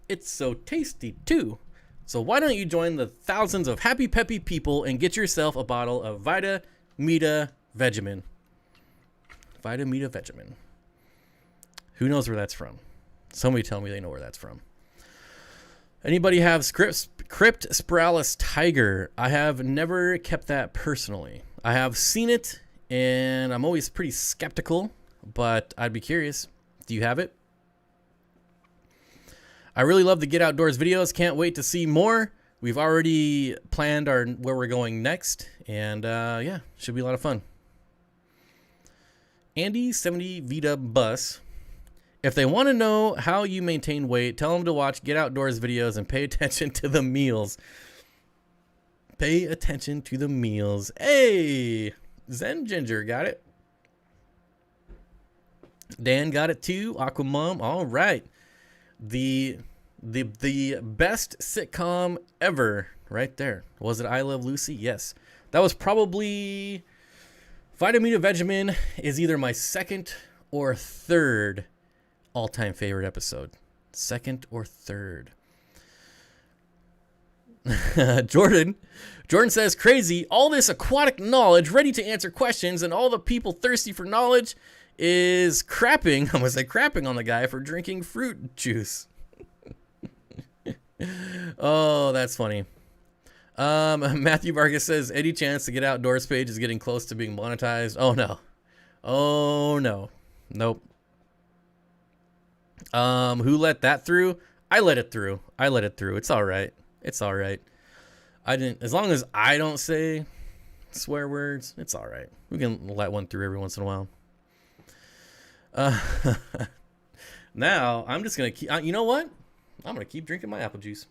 It's so tasty too. So why don't you join the thousands of happy peppy people and get yourself a bottle of Vita Mita Vegemin. Who knows where that's from? Somebody tell me they know where that's from. Anybody have Crypt Spiralis Tiger? I have never kept that personally. I have seen it, and I'm always pretty skeptical, but I'd be curious. Do you have it? I really love the Get Outdoors videos. Can't wait to see more. We've already planned where we're going next, and yeah, should be a lot of fun. Andy 70 Vita Bus. If they want to know how you maintain weight, tell them to watch Get Outdoors videos and pay attention to the meals. Pay attention to the meals. Hey, Zen Ginger got it. Dan got it too. Aquamom. All right. The best sitcom ever right there. Was it I Love Lucy? Yes. That was probably Vitamina Vegemin is either my second or third all-time favorite episode. Second or third. Jordan says, crazy, all this aquatic knowledge ready to answer questions and all the people thirsty for knowledge is crapping, I'm gonna say crapping on the guy for drinking fruit juice. Oh, that's funny. Matthew Vargas says, any chance to Get Outdoors page is getting close to being monetized? Oh no. Nope. Who let that through? I let it through. It's all right. As long as I don't say swear words, it's all right. We can let one through every once in a while. Now I'm just going to keep, you know what? I'm going to keep drinking my apple juice.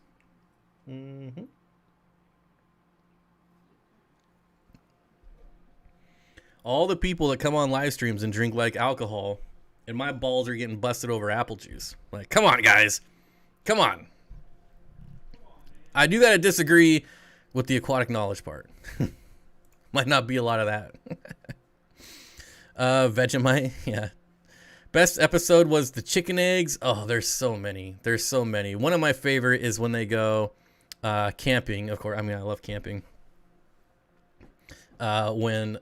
All the people that come on live streams and drink like alcohol, and my balls are getting busted over apple juice. Like, come on, guys. Come on. I do gotta disagree with the aquatic knowledge part. Might not be a lot of that. Vegemite, yeah. Best episode was the chicken eggs. Oh, there's so many. There's so many. One of my favorite is when they go camping. Of course, I mean, I love camping. When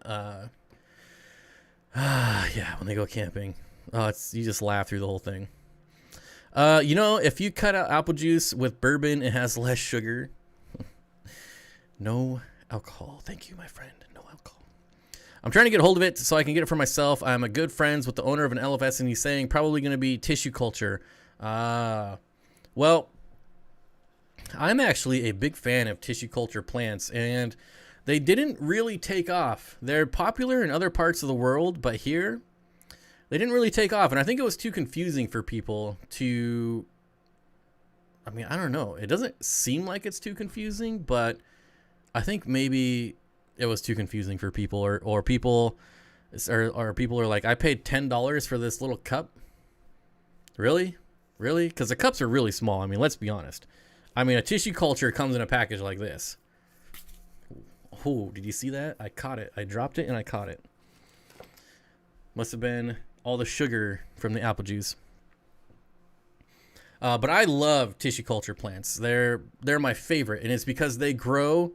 they go camping. Oh, you just laugh through the whole thing. You know, if you cut out apple juice with bourbon, it has less sugar. No alcohol. Thank you, my friend. No alcohol. I'm trying to get a hold of it so I can get it for myself. I'm a good friends with the owner of an LFS, and he's saying probably going to be tissue culture. Well, I'm actually a big fan of tissue culture plants, and they didn't really take off. They're popular in other parts of the world, but here, they didn't really take off. And I think it was too confusing for people to... I mean, I don't know. It doesn't seem like it's too confusing, but I think maybe it was too confusing for people, or people are like, I paid $10 for this little cup. Really? Because the cups are really small. I mean, let's be honest. I mean, a tissue culture comes in a package like this. Oh, did you see that? I caught it. I dropped it and I caught it. Must have been all the sugar from the apple juice. But I love tissue culture plants. They're my favorite, and it's because they grow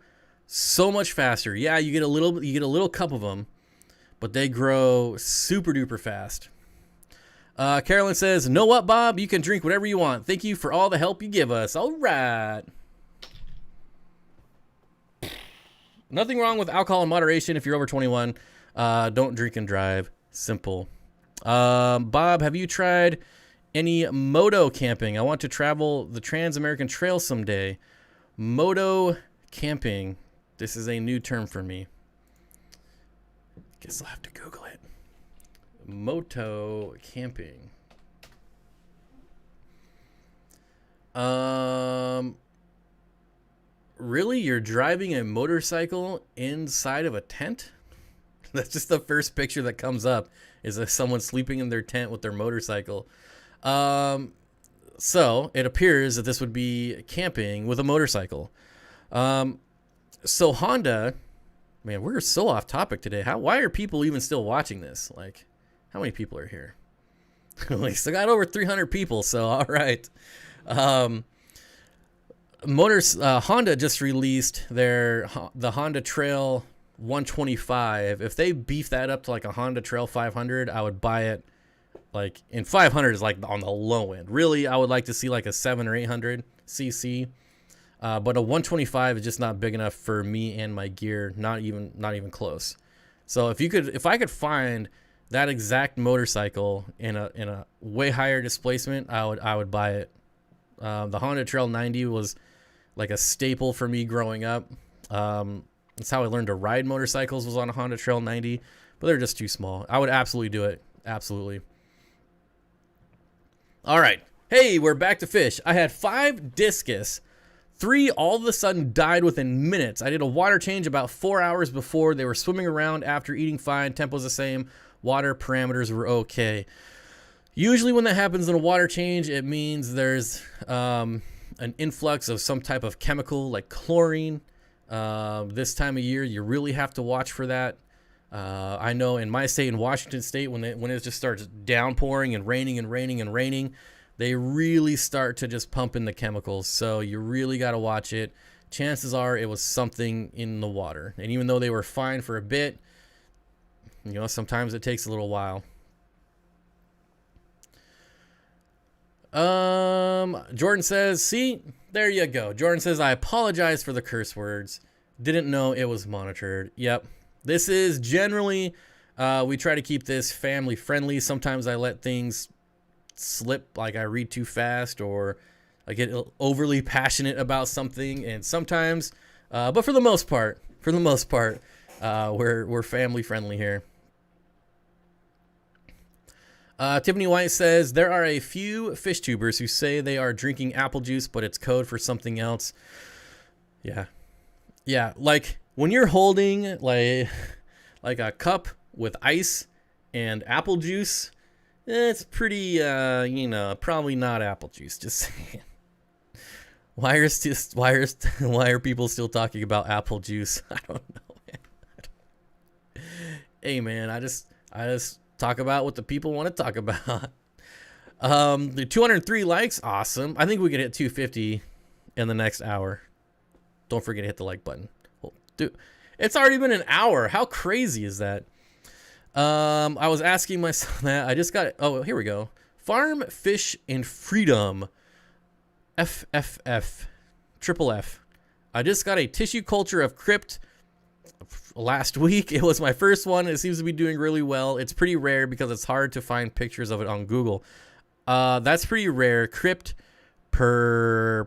so much faster. Yeah, you get a little cup of them, but they grow super duper fast. Carolyn says, "Know what, Bob? You can drink whatever you want. Thank you for all the help you give us." All right. Nothing wrong with alcohol in moderation if you're over 21. Don't drink and drive. Simple. Bob, have you tried any moto camping? I want to travel the Trans-American Trail someday. Moto camping. This is a new term for me. Guess I'll have to Google it. Moto camping. Really? You're driving a motorcycle inside of a tent? That's just the first picture that comes up, is someone sleeping in their tent with their motorcycle. So it appears that this would be camping with a motorcycle. So Honda, man, we're so off topic today. Why are people even still watching this? Like, how many people are here? We still got over 300 people, so all right. Honda just released the Honda Trail 125. If they beef that up to like a Honda Trail 500, I would buy it. Like, and 500 is like on the low end. Really, I would like to see like a 700 or 800 cc. But a 125 is just not big enough for me and my gear. Not even close. So if I could find that exact motorcycle in a way higher displacement, I would buy it. The Honda Trail 90 was like a staple for me growing up. That's how I learned to ride motorcycles, was on a Honda Trail 90, but they're just too small. I would absolutely do it. Absolutely. All right. Hey, we're back to fish. I had 5 discus. 3 all of a sudden died within minutes. I did a water change about 4 hours before. They were swimming around after eating fine. Tempo's the same. Water parameters were okay. Usually when that happens in a water change, it means there's an influx of some type of chemical like chlorine. This time of year, you really have to watch for that. I know in my state, in Washington State, when it just starts downpouring and raining, they really start to just pump in the chemicals. So you really got to watch it. Chances are it was something in the water. And even though they were fine for a bit, you know, sometimes it takes a little while. Jordan says, see, there you go. Jordan says, I apologize for the curse words. Didn't know it was monitored. Yep. This is generally, we try to keep this family friendly. Sometimes I let things slip, like I read too fast or I get overly passionate about something. And sometimes, but for the most part, we're family friendly here. Tiffany White says, there are a few fish tubers who say they are drinking apple juice, but it's code for something else. Yeah. Yeah, like when you're holding like a cup with ice and apple juice, it's pretty, probably not apple juice, just saying. why are people still talking about apple juice? I don't know, man. Hey, man, I just talk about what the people want to talk about. The 203 likes, awesome. I think we could hit 250 in the next hour. Don't forget to hit the like button. Well, dude, it's already been an hour. How crazy is that? I was asking myself that. I just got it. Oh, here we go. Farm, Fish, and Freedom. FFF. Triple F. I just got a tissue culture of crypt last week. It was my first one. It seems to be doing really well. It's pretty rare because it's hard to find pictures of it on Google. That's pretty rare. Crypt purpurea.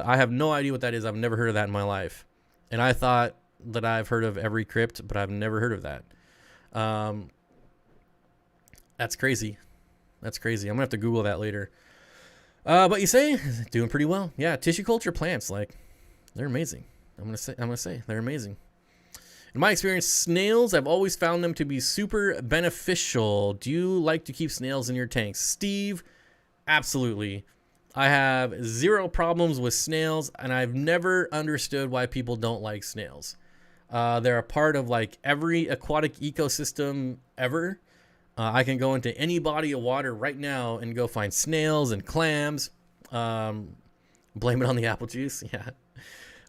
I have no idea what that is. I've never heard of that in my life. And I thought that I've heard of every crypt, but I've never heard of that. That's crazy. That's crazy. I'm gonna have to Google that later. But you say doing pretty well. Yeah, tissue culture plants, like, they're amazing. I'm gonna say they're amazing. In my experience, snails, I've always found them to be super beneficial. Do you like to keep snails in your tanks? Steve, absolutely. I have zero problems with snails, and I've never understood why people don't like snails. They're a part of like every aquatic ecosystem ever. I can go into any body of water right now and go find snails and clams. Blame it on the apple juice. Yeah,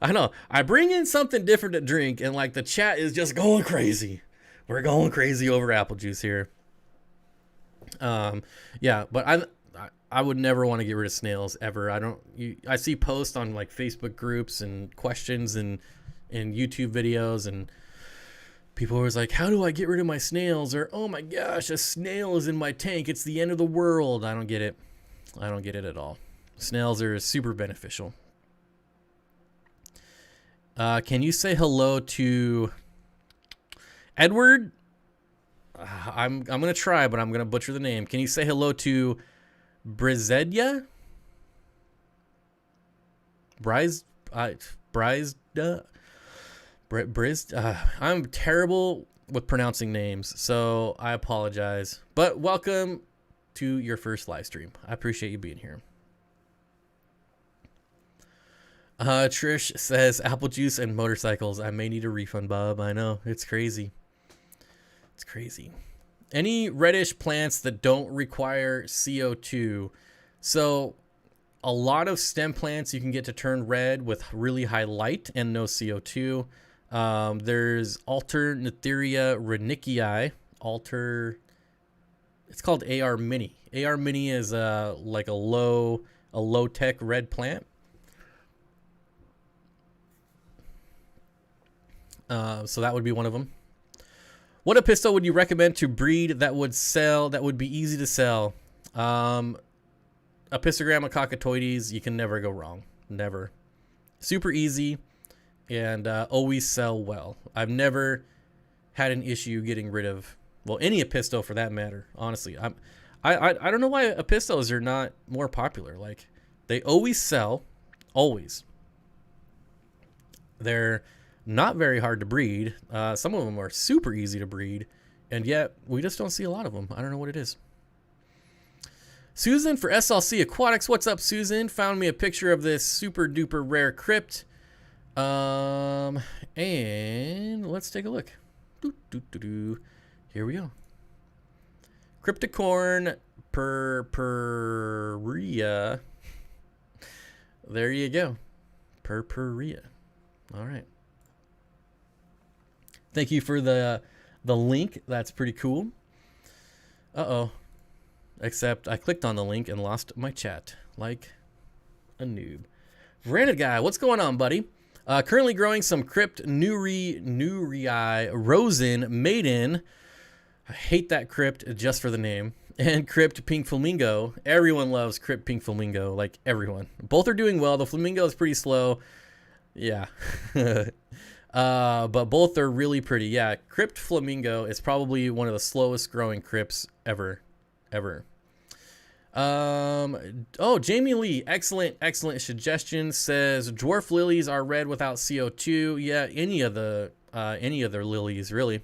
I know. I bring in something different to drink, and like the chat is just going crazy. We're going crazy over apple juice here. Yeah, but I would never want to get rid of snails ever. I see posts on like Facebook groups and questions and YouTube videos, and people are always like, how do I get rid of my snails? Or, oh my gosh, a snail is in my tank. It's the end of the world. I don't get it. I don't get it at all. Snails are super beneficial. Can you say hello to Edward? I'm going to try, but I'm going to butcher the name. Can you say hello to Brizedya? I'm terrible with pronouncing names, so I apologize. But welcome to your first live stream. I appreciate you being here. Trish says apple juice and motorcycles. I may need a refund, Bob. I know, it's crazy. It's crazy. Any reddish plants that don't require CO2. So a lot of stem plants you can get to turn red with really high light and no CO2. There's Alternatheria renicii. It's called AR Mini. AR Mini is like a low tech red plant. So that would be one of them. What apisto would you recommend to breed that would sell, that would be easy to sell? Apistogramma cockatoides, you can never go wrong. Never. Super easy and always sell well. I've never had an issue getting rid of, well, any apisto for that matter, honestly. I don't know why apistos are not more popular. Like, they always sell, always. They're not very hard to breed. Some of them are super easy to breed, and yet we just don't see a lot of them. I don't know what it is. Susan for SLC Aquatics. What's up, Susan? Found me a picture of this super duper rare crypt. And let's take a look. Here we go. Crypticorn purpurea. There you go. Purpurea. All right. Thank you for the link. That's pretty cool. Uh-oh. Except I clicked on the link and lost my chat like a noob. Veranda guy, what's going on, buddy? Currently growing some Crypt Nurii Rosen Maiden. I hate that crypt just for the name. And Crypt Pink Flamingo. Everyone loves Crypt Pink Flamingo, like everyone. Both are doing well. The Flamingo is pretty slow. Yeah. But both are really pretty. Yeah, Crypt Flamingo is probably one of the slowest growing crypts ever. Oh, Jamie Lee, excellent suggestion. Says dwarf lilies are red without CO2. Yeah, any other lilies really.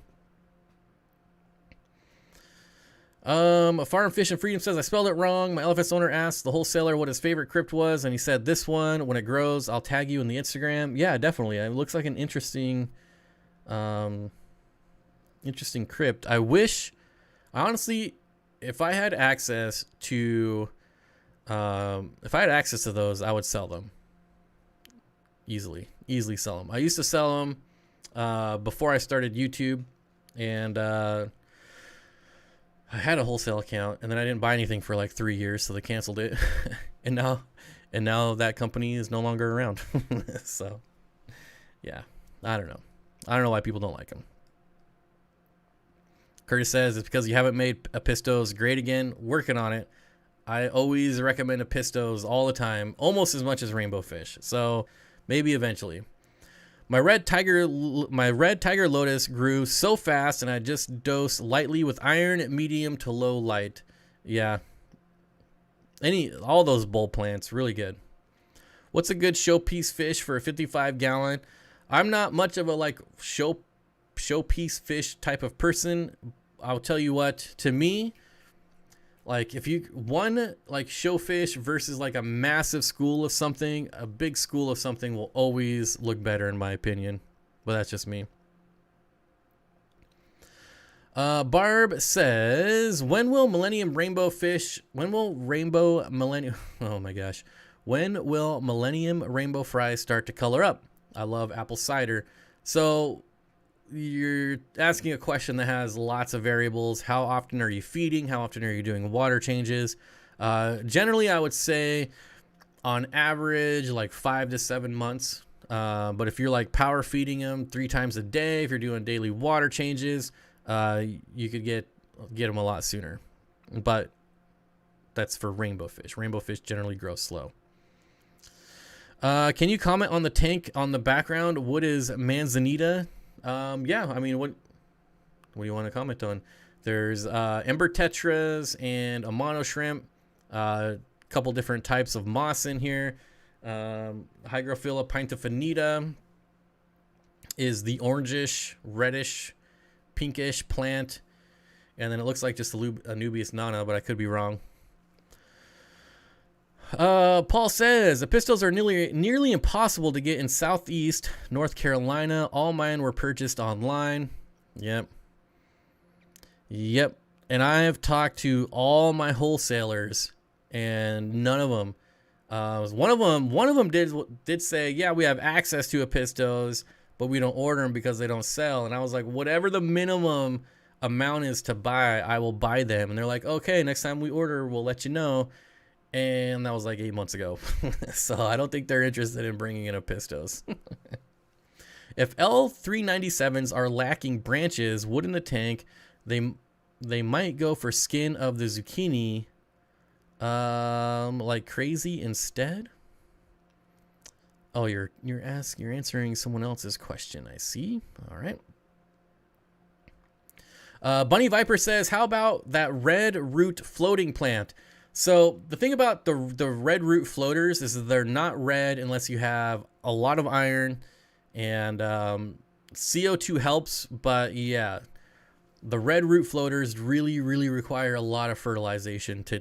Farm Fish and Freedom says, I spelled it wrong. My elephant's owner asked the wholesaler what his favorite crypt was, and he said, this one, when it grows, I'll tag you in the Instagram. Yeah, definitely. It looks like an interesting crypt. I wish, honestly, if I had access to those, I would sell them. Easily sell them. I used to sell them before I started YouTube, and I had a wholesale account, and then I didn't buy anything for like 3 years, so they canceled it. and now that company is no longer around. So, yeah, I don't know why people don't like them. Curtis says it's because you haven't made Apistos great again. Working on it. I always recommend Apistos all the time, almost as much as rainbow fish. So maybe eventually. My red tiger lotus grew so fast, and I just dosed lightly with iron, medium to low light. Yeah. All those bulb plants, really good. What's a good showpiece fish for a 55 gallon? I'm not much of a like showpiece fish type of person. I'll tell you what, to me, like if you one like showfish versus like a massive school of something, a big school of something will always look better in my opinion, but that's just me. Barb says, when will Millennium rainbow fries start to color up? I love apple cider. So you're asking a question that has lots of variables. How often are you feeding? How often are you doing water changes? Generally, I would say on average, like 5 to 7 months. But if you're like power feeding them 3 times a day, if you're doing daily water changes, you could get them a lot sooner. But that's for rainbow fish. Rainbow fish generally grow slow. Can you comment on the tank on the background? What is manzanita? Yeah, I mean, what do you want to comment on? There's Ember Tetras and a mono shrimp, couple different types of moss in here. Hygrophila pintofinita is the orangish, reddish, pinkish plant, and then it looks like just a Nubius nana, but I could be wrong. Paul says, Apistos are nearly impossible to get in Southeast North Carolina. All mine were purchased online. Yep. And I have talked to all my wholesalers, and none of them. One of them did say, yeah, we have access to Apistos, but we don't order them because they don't sell. And I was like, whatever the minimum amount is to buy, I will buy them. And they're like, okay, next time we order, we'll let you know. And that was like 8 months ago. So I don't think they're interested in bringing in Apistos. If L397s are lacking branches, wood in the tank, they might go for skin of the zucchini like crazy instead. Oh, you're answering someone else's question, I see. All right. Bunny Viper says, how about that red root floating plant? So the thing about the red root floaters is that they're not red unless you have a lot of iron, and CO2 helps, but yeah, the red root floaters really require a lot of fertilization to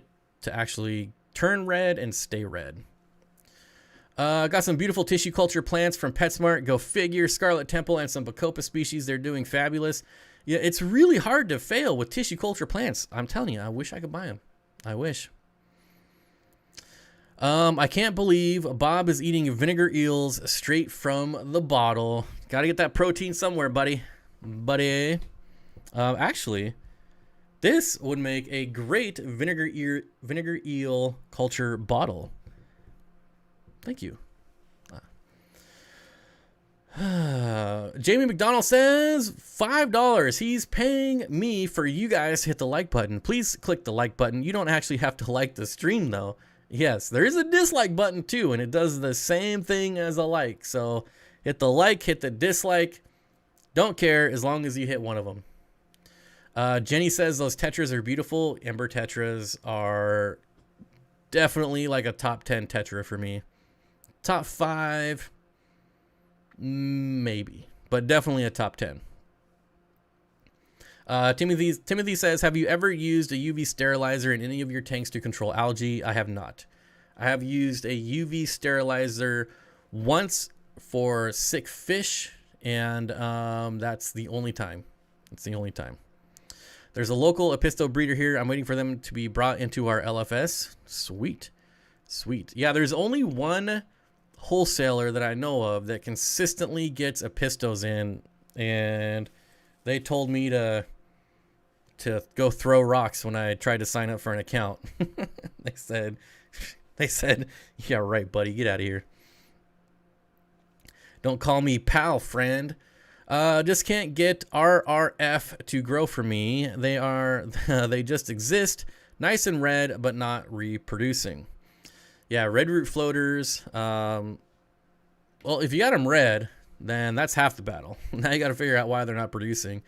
actually turn red and stay red. Got some beautiful tissue culture plants from PetSmart. Go figure. Scarlet Temple and some Bacopa species. They're doing fabulous. Yeah, it's really hard to fail with tissue culture plants. I'm telling you, I wish I could buy them. I wish. I can't believe Bob is eating vinegar eels straight from the bottle. Got to get that protein somewhere, buddy. Actually, this would make a great vinegar eel culture bottle. Thank you. Jamie McDonald says $5. He's paying me for you guys to hit the like button. Please click the like button. You don't actually have to like the stream though. Yes, there is a dislike button too, and it does the same thing as a like. So hit the like, hit the dislike. Don't care as long as you hit one of them. Jenny says those Tetras are beautiful. Ember Tetras are definitely like a top 10 Tetra for me. Top 5, maybe, but definitely a top 10. Timothy says, have you ever used a UV sterilizer in any of your tanks to control algae? I have not. I have used a UV sterilizer once for sick fish, and that's the only time. It's the only time. There's a local Apisto breeder here. I'm waiting for them to be brought into our LFS. Sweet. Sweet. Yeah, there's only one wholesaler that I know of that consistently gets Apistos in, and they told me to go throw rocks when I tried to sign up for an account. They said, yeah, right, buddy, get out of here. Don't call me pal, friend. Just can't get RRF to grow for me. They just exist, nice and red, but not reproducing. Yeah, red root floaters. Well, if you got them red, then that's half the battle. Now you got to figure out why they're not producing.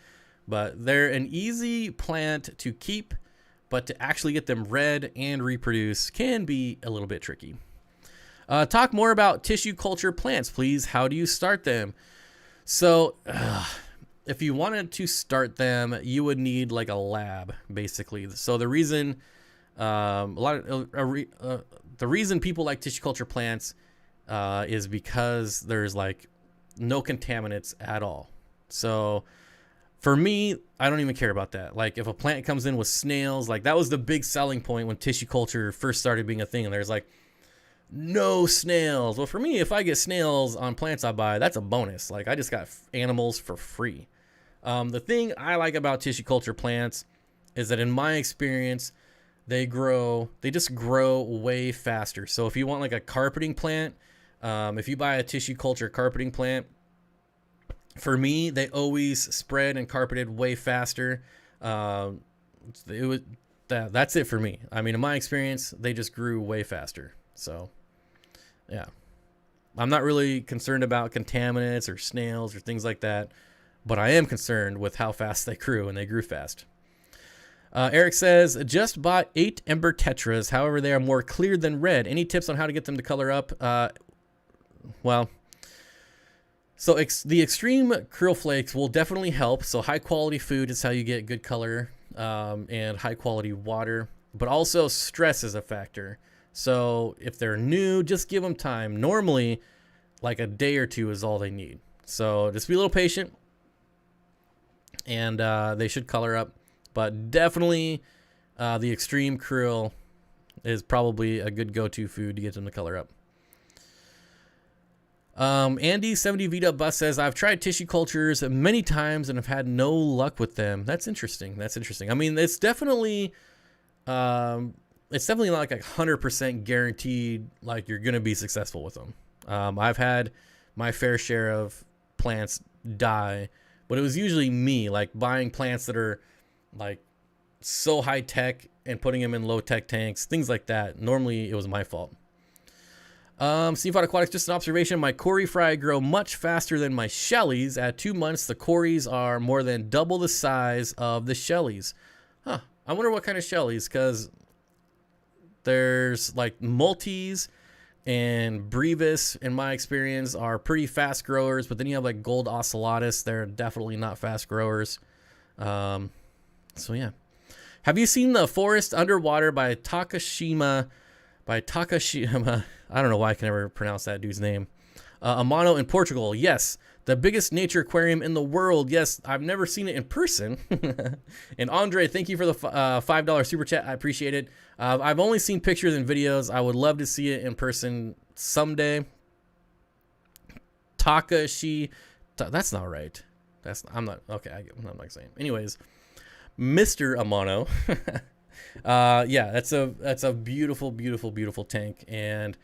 But they're an easy plant to keep, but to actually get them red and reproduce can be a little bit tricky. Talk more about tissue culture plants, please. How do you start them? So, if you wanted to start them, you would need like a lab, basically. So the reason, the reason people like tissue culture plants is because there's like no contaminants at all. So for me, I don't even care about that. Like if a plant comes in with snails, like that was the big selling point when tissue culture first started being a thing. And there's like no snails. Well, for me, if I get snails on plants I buy, that's a bonus. Like I just got animals for free. The thing I like about tissue culture plants is that in my experience, they just grow way faster. So if you want like a carpeting plant, if you buy a tissue culture carpeting plant, for me, they always spread and carpeted way faster. That's it for me. I mean, in my experience, they just grew way faster. So, yeah. I'm not really concerned about contaminants or snails or things like that, but I am concerned with how fast they grew, and they grew fast. Eric says, just bought 8 Ember Tetras. However, they are more clear than red. Any tips on how to get them to color up? Well, so the extreme krill flakes will definitely help. So high quality food is how you get good color, and high quality water, but also stress is a factor. So if they're new, just give them time. Normally, like a day or two is all they need. So just be a little patient, and they should color up. But definitely, the extreme krill is probably a good go-to food to get them to color up. Andy 70 VW Bus says, I've tried tissue cultures many times and have had no luck with them. That's interesting. That's interesting. I mean, it's definitely not like 100% guaranteed like you're going to be successful with them. I've had my fair share of plants die, but it was usually me like buying plants that are like so high tech and putting them in low tech tanks, things like that. Normally it was my fault. Steenfott Aquatics, just an observation. My Cory fry grow much faster than my shellies. At 2 months, the Corys are more than double the size of the shellies. Huh. I wonder what kind of shellies, because there's like multis and brevis, in my experience, are pretty fast growers. But then you have like gold ocellatus. They're definitely not fast growers. So yeah. Have you seen The Forest Underwater by Takashima? I don't know why I can never pronounce that dude's name. Amano in Portugal. Yes. The biggest nature aquarium in the world. Yes. I've never seen it in person. And Andre, thank you for the $5 super chat. I appreciate it. I've only seen pictures and videos. I would love to see it in person someday. Takashi. That's not right. I'm not saying. Anyways, Mr. Amano. Yeah, that's a beautiful, beautiful, beautiful tank, and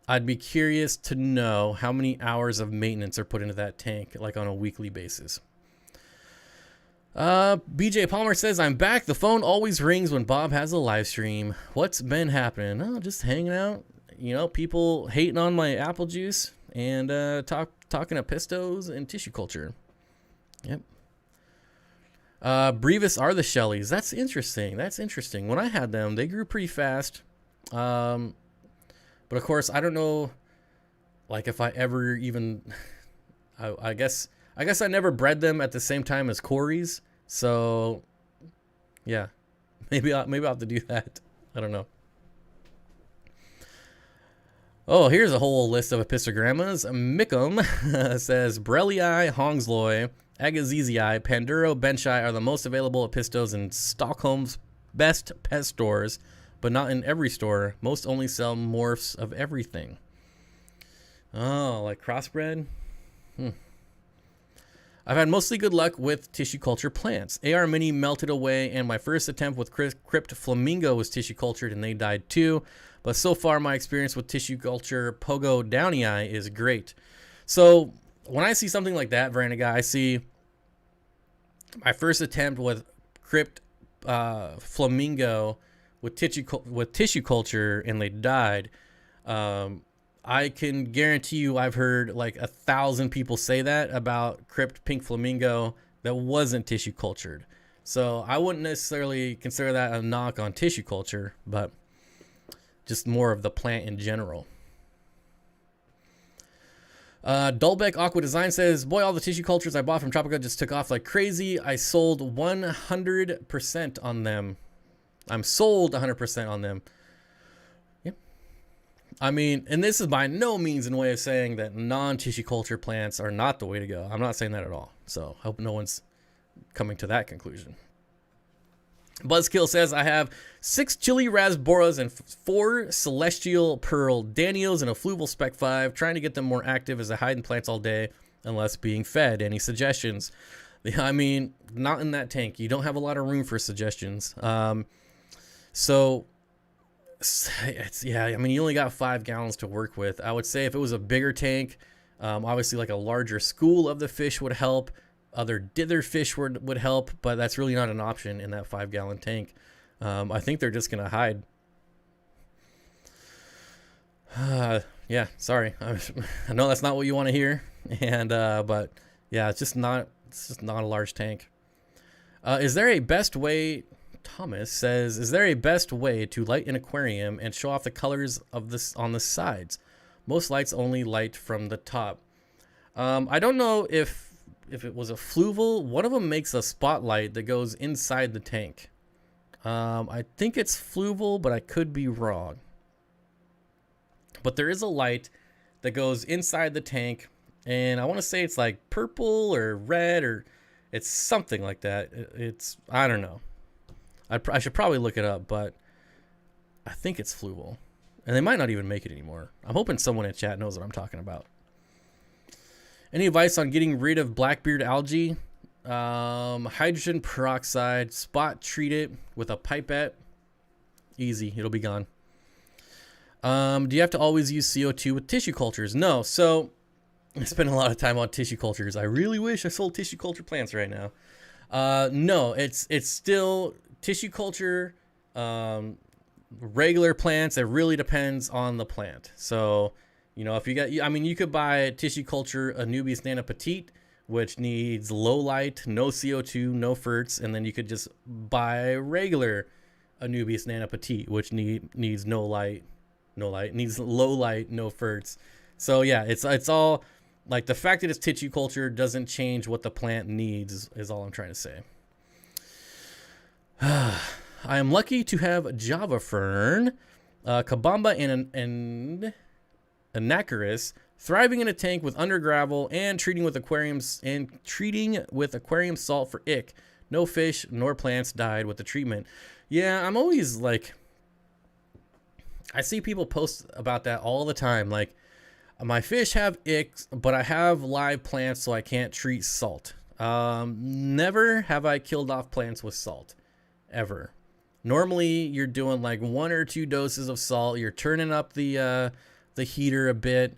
I'd be curious to know how many hours of maintenance are put into that tank, like on a weekly basis. BJ Palmer says, I'm back. The phone always rings when Bob has a live stream. What's been happening? Oh, just hanging out. You know, people hating on my apple juice and talking Apistos and tissue culture. Yep. Brevis are the shellies. That's interesting. That's interesting. When I had them, they grew pretty fast. But of course, I don't know, like if I ever even, I guess I never bred them at the same time as Corys. So yeah, maybe I'll have to do that. I don't know. Oh, here's a whole list of Apistogrammas. Mickham says Borellii, Hongsloi, Agazizii, Panduro, Benchai are the most available Apistos in Stockholm's best pet stores, but not in every store. Most only sell morphs of everything. Oh, like crossbred? I've had mostly good luck with tissue culture plants. AR Mini melted away, and my first attempt with Crypt Flamingo was tissue cultured, and they died too. But so far, my experience with tissue culture Pogo Downii is great. So when I see something like that, Veranda Guy, I see my first attempt with Crypt Flamingo with tissue culture, and they died. I can guarantee you I've heard like 1,000 people say that about Crypt Pink Flamingo that wasn't tissue cultured. So I wouldn't necessarily consider that a knock on tissue culture, but just more of the plant in general. Dulbeck Aqua Design says, boy, all the tissue cultures I bought from Tropica just took off like crazy. I sold 100% on them. I'm sold 100% on them. Yep. I mean, and this is by no means in way of saying that non-tissue culture plants are not the way to go. I'm not saying that at all. So I hope no one's coming to that conclusion. Buzzkill says, I have 6 chili rasboras and 4 celestial pearl danios and a fluval spec 5, trying to get them more active as I hide in plants all day unless being fed. Any suggestions? I mean, not in that tank. You don't have a lot of room for suggestions. So it's, yeah, I mean, you only got 5 gallons to work with. I would say if it was a bigger tank, obviously like a larger school of the fish would help. Other dither fish would help, but that's really not an option in that 5-gallon tank. I think they're just gonna hide. Yeah, sorry. I know that's not what you want to hear, and but yeah, it's just not a large tank. Is there a best way? Thomas says, is there a best way to light an aquarium and show off the colors of this on the sides? Most lights only light from the top. I don't know if it was a Fluval. One of them makes a spotlight that goes inside the tank. I think it's Fluval, but I could be wrong. But there is a light that goes inside the tank, and I want to say it's like purple or red, or it's something like that. It's, I don't know. I should probably look it up, but I think it's Fluval. And they might not even make it anymore. I'm hoping someone in chat knows what I'm talking about. Any advice on getting rid of Blackbeard algae? Hydrogen peroxide, spot treat it with a pipette. Easy, it'll be gone. Do you have to always use CO2 with tissue cultures? No. So I spend a lot of time on tissue cultures. I really wish I sold tissue culture plants right now. No, it's still tissue culture, regular plants. It really depends on the plant. So, you know, if you got, I mean, you could buy tissue culture Anubias nana petite, which needs low light, no CO2, no ferts, and then you could just buy regular Anubias nana petite, which needs no light, needs low light, no ferts. So yeah, it's all like the fact that it's tissue culture doesn't change what the plant needs is all I'm trying to say. I am lucky to have Java Fern, Kabamba, and Anacharis thriving in a tank with under gravel and treating with aquarium salt for ick. No fish nor plants died with the treatment. Yeah, I'm always like, I see people post about that all the time. Like, my fish have icks, but I have live plants, so I can't treat salt. Never have I killed off plants with salt, ever. Normally, you're doing like 1 or 2 doses of salt. You're turning up the heater a bit,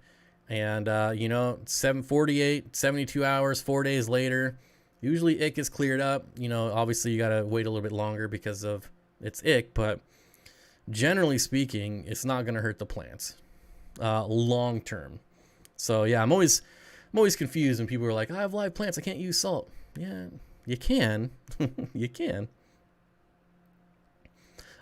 and you know, 748, 72 hours, 4 days later, usually ick is cleared up. You know, obviously you gotta wait a little bit longer because of its ick, but generally speaking, it's not gonna hurt the plants long term. So yeah, I'm always confused when people are like, I have live plants, I can't use salt. Yeah, you can. You can.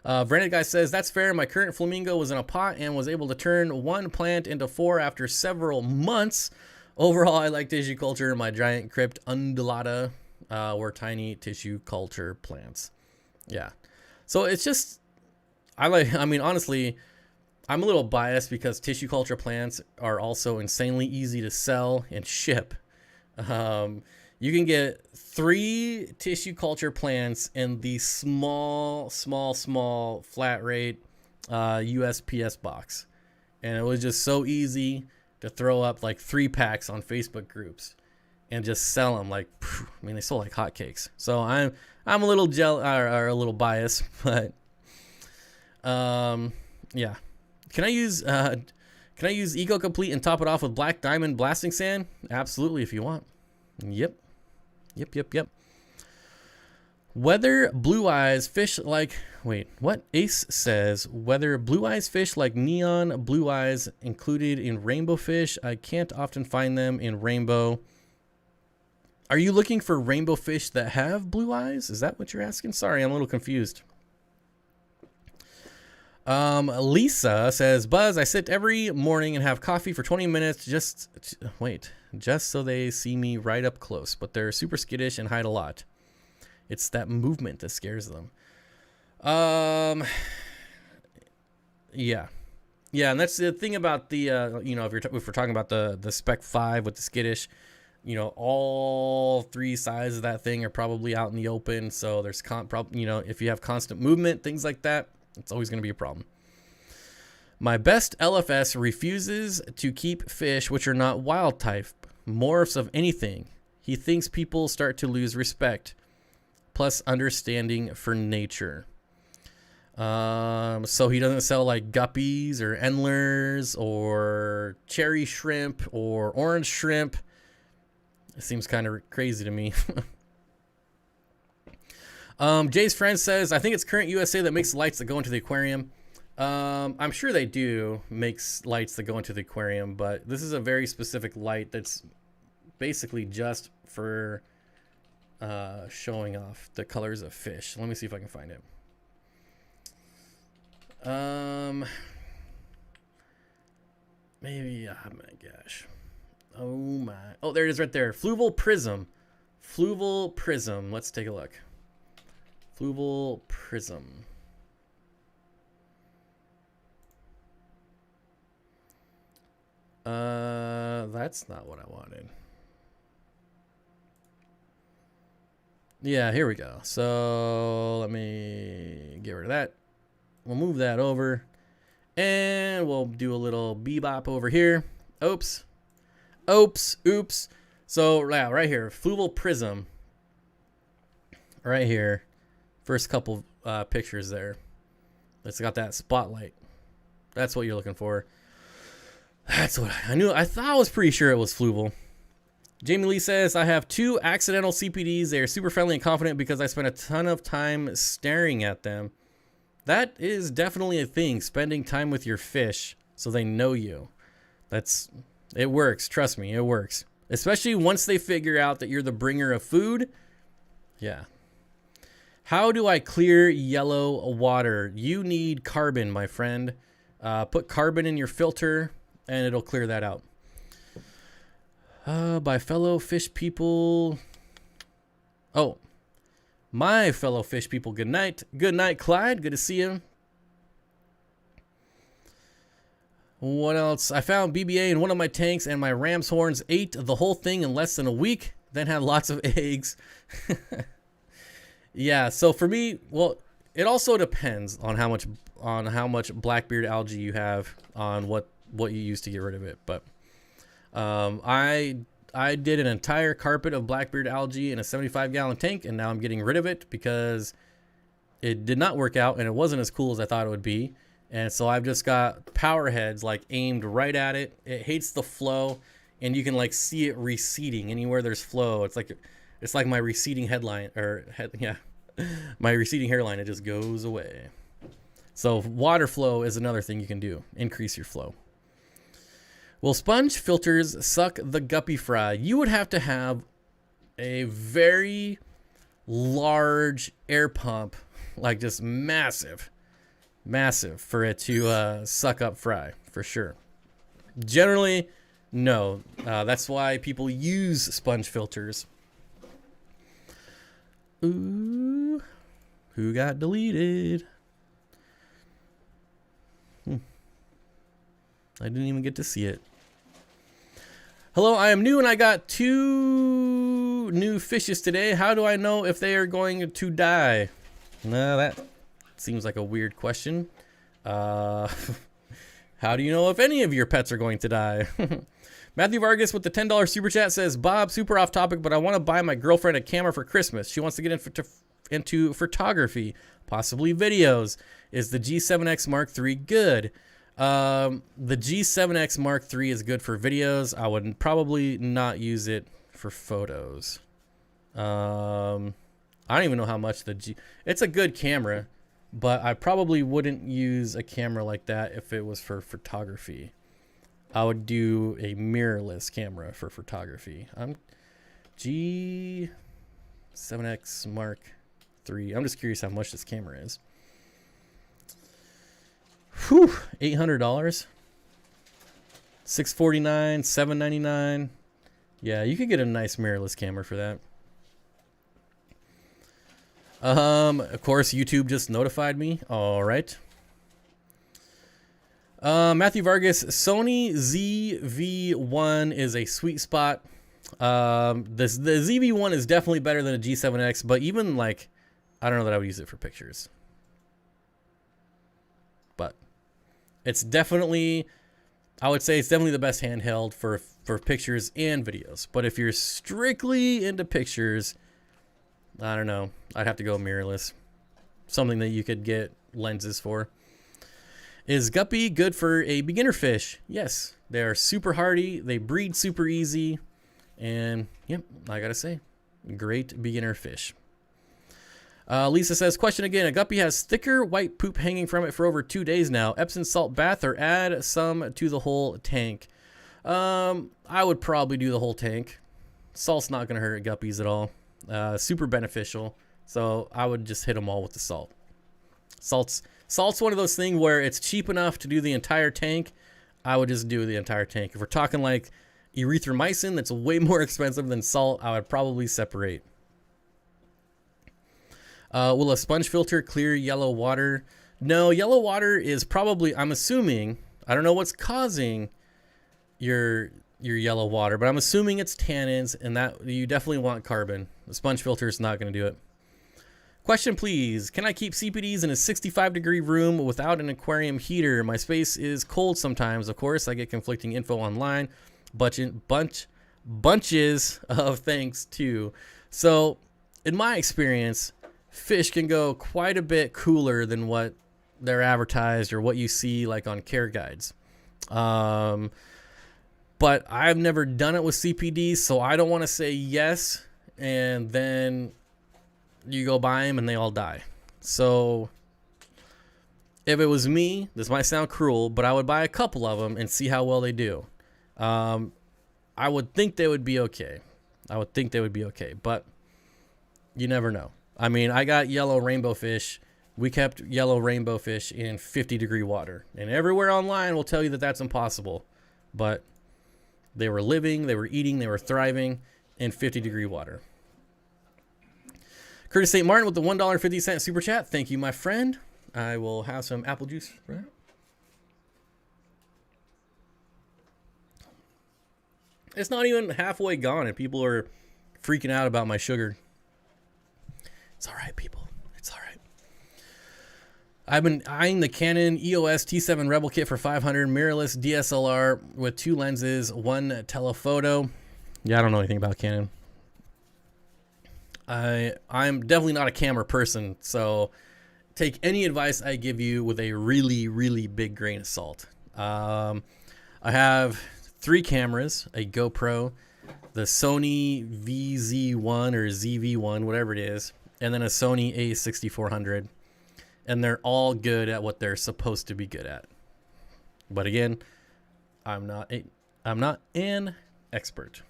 Brandon Guy says, that's fair. My current flamingo was in a pot and was able to turn 1 plant into 4 after several months. Overall, I like tissue culture. My giant crypt undulata were tiny tissue culture plants. Yeah. So it's just, I mean, honestly, I'm a little biased because tissue culture plants are also insanely easy to sell and ship. You can get 3 tissue culture plants in the small flat rate USPS box. And it was just so easy to throw up like 3 packs on Facebook groups and just sell them like, I mean, they sold like hotcakes. So I'm a little or a little biased, but yeah. Can I use Eco Complete and top it off with black diamond blasting sand? Absolutely, if you want. Yep. Whether blue eyes fish like, wait, what? Ace says, whether blue eyes fish like neon blue eyes included in rainbow fish. I can't often find them in rainbow. Are you looking for rainbow fish that have blue eyes? Is that what you're asking? Sorry, I'm a little confused. Lisa says, Buzz, I sit every morning and have coffee for 20 minutes just so they see me right up close, but they're super skittish and hide a lot. It's that movement that scares them. Yeah, and that's the thing about the, you know, if we're talking about the Spec 5 with the skittish, you know, all 3 sides of that thing are probably out in the open. So there's you know, if you have constant movement, things like that, it's always going to be a problem. My best LFS refuses to keep fish which are not wild type, morphs of anything. He thinks people start to lose respect, plus understanding for nature. So he doesn't sell like guppies or endlers or cherry shrimp or orange shrimp. It seems kind of crazy to me. Jay's friend says, I think it's Current USA that makes lights that go into the aquarium. I'm sure they do make lights that go into the aquarium, but this is a very specific light that's basically just for showing off the colors of fish. Let me see if I can find it. Maybe, oh my gosh. Oh, there it is right there. Fluval Prism. Fluval Prism. Let's take a look. Fluval Prism. That's not what I wanted. Yeah, here we go. So let me get rid of that. We'll move that over. And we'll do a little bebop over here. Oops. So yeah, right here, Fluval Prism. Right here. First couple pictures there. It's got that spotlight. That's what you're looking for. That's what I knew. I was pretty sure it was Fluval. Jamie Lee says, I have 2 accidental CPDs. They are super friendly and confident because I spent a ton of time staring at them. That is definitely a thing, spending time with your fish so they know you. It works. Trust me, it works. Especially once they figure out that you're the bringer of food. Yeah. How do I clear yellow water? You need carbon, my friend. Put carbon in your filter and it'll clear that out. By fellow fish people. Oh, my fellow fish people. Good night. Good night, Clyde. Good to see you. What else? I found BBA in one of my tanks and my ram's horns ate the whole thing in less than a week. Then had lots of eggs. Yeah. So for me, well, it also depends on how much Blackbeard algae you have, on what you use to get rid of it. But I did an entire carpet of Blackbeard algae in a 75-gallon tank, and now I'm getting rid of it because it did not work out and it wasn't as cool as I thought it would be. And so I've just got power heads like aimed right at it. It hates the flow, and you can like see it receding anywhere there's flow. It's like my receding my receding hairline. It just goes away. So water flow is another thing you can do. Increase your flow. Will sponge filters suck the guppy fry? You would have to have a very large air pump, like just massive, for it to suck up fry, for sure. Generally, no. That's why people use sponge filters. Ooh. Who got deleted? I didn't even get to see it. Hello, I am new and I got 2 new fishes today. How do I know if they are going to die? No, that seems like a weird question. How do you know if any of your pets are going to die? Matthew Vargas with the $10 super chat says, Bob, super off topic, but I want to buy my girlfriend a camera for Christmas. She wants to get into photography, possibly videos. Is the G7X Mark III good? The G7X Mark III is good for videos. I would probably not use it for photos. I don't even know how much it's a good camera, but I probably wouldn't use a camera like that if it was for photography. I would do a mirrorless camera for photography. G7X Mark III. I'm just curious how much this camera is. Whew, $800, $649, $799. Yeah, you could get a nice mirrorless camera for that. Of course, YouTube just notified me. All right. Matthew Vargas, Sony ZV-1 is a sweet spot. The ZV-1 is definitely better than a G7X, but even like, I don't know that I would use it for pictures. But it's definitely, I would say it's definitely the best handheld for pictures and videos. But if you're strictly into pictures, I don't know. I'd have to go mirrorless. Something that you could get lenses for. Is Guppy good for a beginner fish? Yes. They are super hardy. They breed super easy. And, yep, I gotta say, great beginner fish. Lisa says, question again. A guppy has thicker white poop hanging from it for over 2 days now. Epsom salt bath or add some to the whole tank? I would probably do the whole tank. Salt's not going to hurt guppies at all. Super beneficial. So I would just hit them all with the salt. Salt's one of those things where it's cheap enough to do the entire tank. I would just do the entire tank. If we're talking like erythromycin, that's way more expensive than salt, I would probably separate. Will a sponge filter clear yellow water? No, yellow water is probably, I'm assuming, I don't know what's causing your yellow water, but I'm assuming it's tannins, and that you definitely want carbon. The sponge filter is not going to do it. Question, please. Can I keep Cpds in a 65-degree room without an aquarium heater? My space is cold sometimes. Of course, I get conflicting info online. Bunches of thanks too. So, in my experience, fish can go quite a bit cooler than what they're advertised or what you see like on care guides. But I've never done it with CPDs, so I don't want to say yes and then you go buy them and they all die. So if it was me, this might sound cruel, but I would buy a couple of them and see how well they do. I would think they would be okay. But you never know. I mean, I got yellow rainbow fish. We kept yellow rainbow fish in 50-degree water. And everywhere online will tell you that that's impossible. But they were living, they were eating, they were thriving in 50-degree water. Curtis St. Martin with the $1.50 super chat. Thank you, my friend. I will have some apple juice for that. It's not even halfway gone and people are freaking out about my sugar. It's all right, people. It's all right. I've been eyeing the Canon EOS T7 Rebel kit for $500, mirrorless DSLR with 2 lenses, 1 telephoto. Yeah, I don't know anything about Canon. I'm definitely not a camera person, so take any advice I give you with a really, really big grain of salt. I have 3 cameras, a GoPro, the Sony VZ1 or ZV1, whatever it is, and then a Sony A6400, and they're all good at what they're supposed to be good at. But again, I'm not an expert.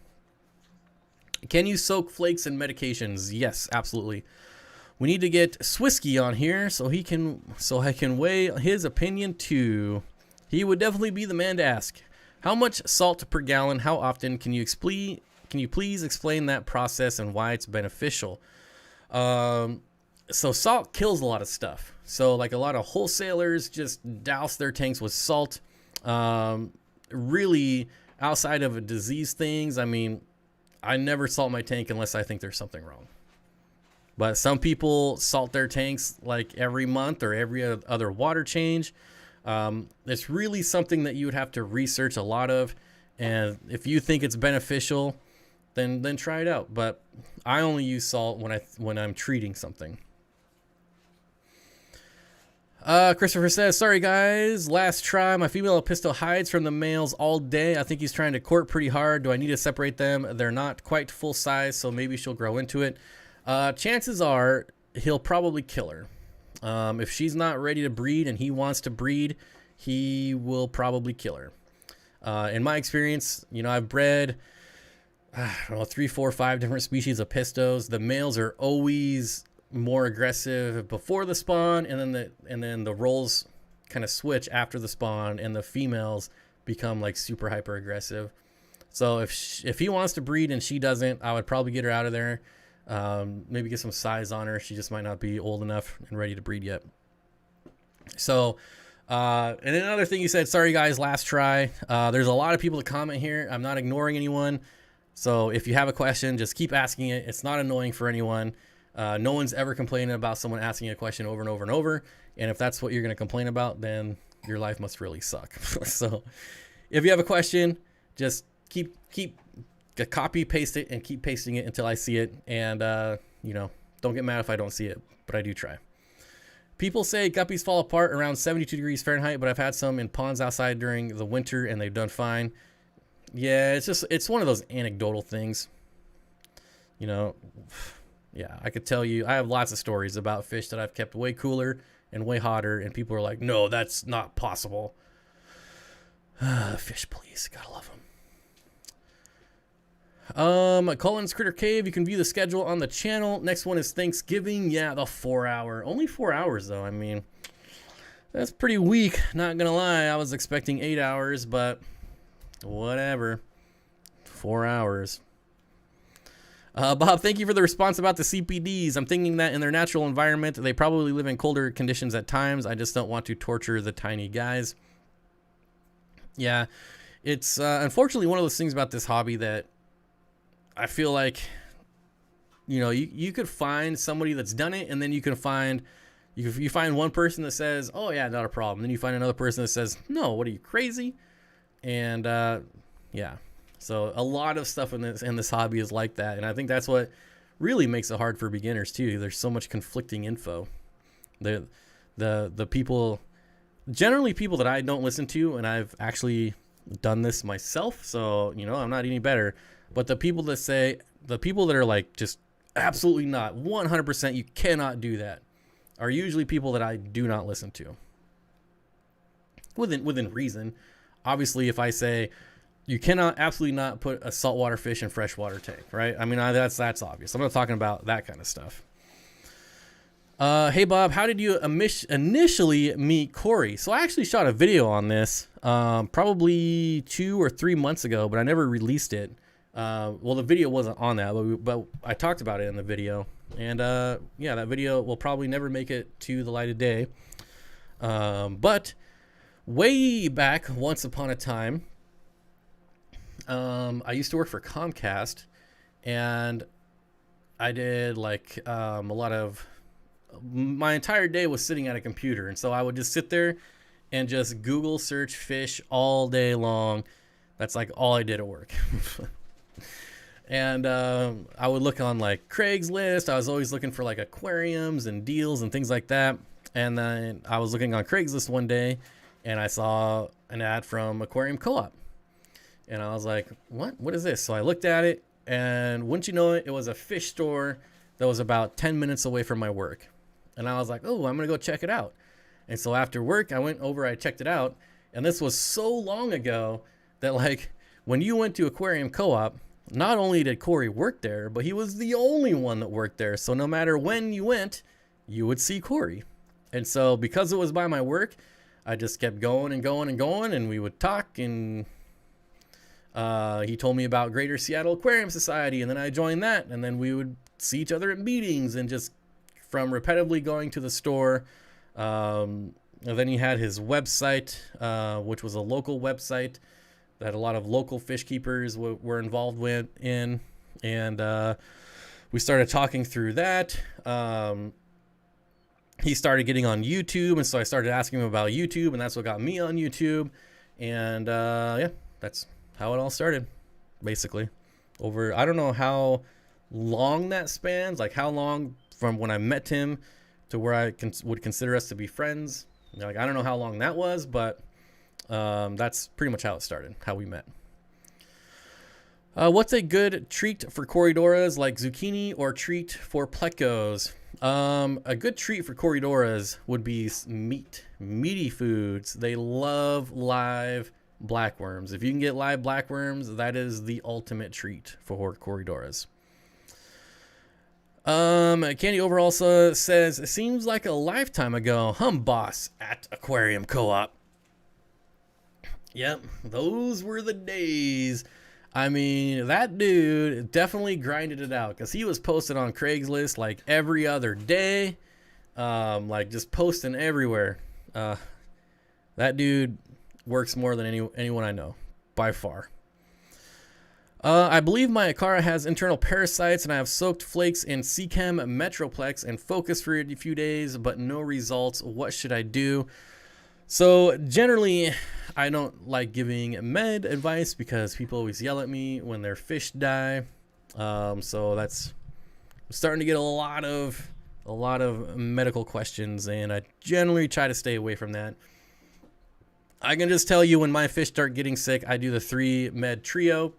Can you soak flakes in medications? Yes, absolutely. We need to get Swisky on here so I can weigh his opinion too. He would definitely be the man to ask. How much salt per gallon? How often? Can you please explain that process and why it's beneficial? So salt kills a lot of stuff. So like a lot of wholesalers just douse their tanks with salt. Really, outside of disease things, I mean, I never salt my tank unless I think there's something wrong. But some people salt their tanks like every month or every other water change. It's really something that you would have to research a lot of. And if you think it's beneficial, then try it out. But I only use salt when I'm treating something. Christopher says, sorry guys, last try. My female Apisto hides from the males all day. I think he's trying to court pretty hard. Do I need to separate them? They're not quite full size, so maybe she'll grow into it. Chances are he'll probably kill her. If she's not ready to breed and he wants to breed, he will probably kill her. In my experience, you know, I've bred, I don't know, 3, 4, 5 different species of Pistos. The males are always more aggressive before the spawn, and then the roles kind of switch after the spawn, and the females become like super hyper aggressive. So if he wants to breed and she doesn't, I would probably get her out of there. Maybe get some size on her. She just might not be old enough and ready to breed yet. So, and then another thing you said, sorry guys, last try. There's a lot of people to comment here. I'm not ignoring anyone. So if you have a question, just keep asking it. It's not annoying for anyone. No one's ever complaining about someone asking a question over and over and over. And if that's what you're going to complain about, then your life must really suck. So if you have a question, just keep copy, paste it, and keep pasting it until I see it. And, you know, don't get mad if I don't see it, but I do try. People say guppies fall apart around 72 degrees Fahrenheit, but I've had some in ponds outside during the winter and they've done fine. Yeah, it's one of those anecdotal things. You know, yeah, I could tell you, I have lots of stories about fish that I've kept way cooler and way hotter, and people are like, no, that's not possible. Fish, please. Gotta love them. Colin's Critter Cave. You can view the schedule on the channel. Next one is Thanksgiving. Yeah, the 4-hour. Only 4 hours, though. I mean, that's pretty weak. Not gonna lie. I was expecting 8 hours, but whatever. 4 hours. Bob, thank you for the response about the CPDs. I'm thinking that in their natural environment, they probably live in colder conditions at times. I just don't want to torture the tiny guys. Yeah, it's unfortunately one of those things about this hobby that I feel like, you know, you could find somebody that's done it, and then you can find, you find one person that says, oh yeah, not a problem. Then you find another person that says, no, what are you, crazy? And yeah. So a lot of stuff in this hobby is like that, and I think that's what really makes it hard for beginners too. There's so much conflicting info. The people, generally people that I don't listen to, and I've actually done this myself, so you know I'm not any better. But the people that are like just absolutely not 100%, you cannot do that, are usually people that I do not listen to. Within reason, obviously, if I say, you cannot absolutely not put a saltwater fish in freshwater tank, right? I mean, that's obvious. I'm not talking about that kind of stuff. Hey, Bob, how did you initially meet Corey? So I actually shot a video on this probably 2 or 3 months ago, but I never released it. Well, the video wasn't on that, but I talked about it in the video. And yeah, that video will probably never make it to the light of day. But way back, once upon a time, I used to work for Comcast, and I did like a lot of, my entire day was sitting at a computer, and so I would just sit there and just Google search fish all day long. That's like all I did at work. And I would look on like Craigslist. I was always looking for like aquariums and deals and things like that. And then I was looking on Craigslist one day, and I saw an ad from Aquarium Co-op. And I was like, what is this? So I looked at it, and wouldn't you know it, it was a fish store that was about 10 minutes away from my work. And I was like, oh, I'm going to go check it out. And so after work, I went over, I checked it out. And this was so long ago that like when you went to Aquarium Co-op, not only did Corey work there, but he was the only one that worked there. So no matter when you went, you would see Corey. And so because it was by my work, I just kept going and going and going, and we would talk, and He told me about Greater Seattle Aquarium Society, and then I joined that, and then we would see each other at meetings, and just from repetitively going to the store. And then he had his website, which was a local website that a lot of local fish keepers were involved in, and we started talking through that. He started getting on YouTube, and so I started asking him about YouTube, and that's what got me on YouTube. And yeah, that's how it all started, basically. Over, I don't know how long that spans, like how long from when I met him to where I would consider us to be friends. Like, I don't know how long that was, but that's pretty much how it started, how we met. What's a good treat for Corydoras, like zucchini, or treat for plecos? A good treat for Corydoras would be meaty foods. They love live blackworms. If you can get live blackworms, that is the ultimate treat for Corydoras. Candy Overall says, it seems like a lifetime ago. Boss at Aquarium Co-op. Yep, those were the days. I mean, that dude definitely grinded it out, because he was posted on Craigslist like every other day, like just posting everywhere. That dude works more than anyone I know, by far. I believe my Acara has internal parasites, and I have soaked flakes in Cchem, Metroplex, and Focus for a few days, but no results. What should I do? So generally, I don't like giving med advice because people always yell at me when their fish die. So that's starting to get a lot of medical questions, and I generally try to stay away from that. I can just tell you, when my fish start getting sick, I do the 3 med trio.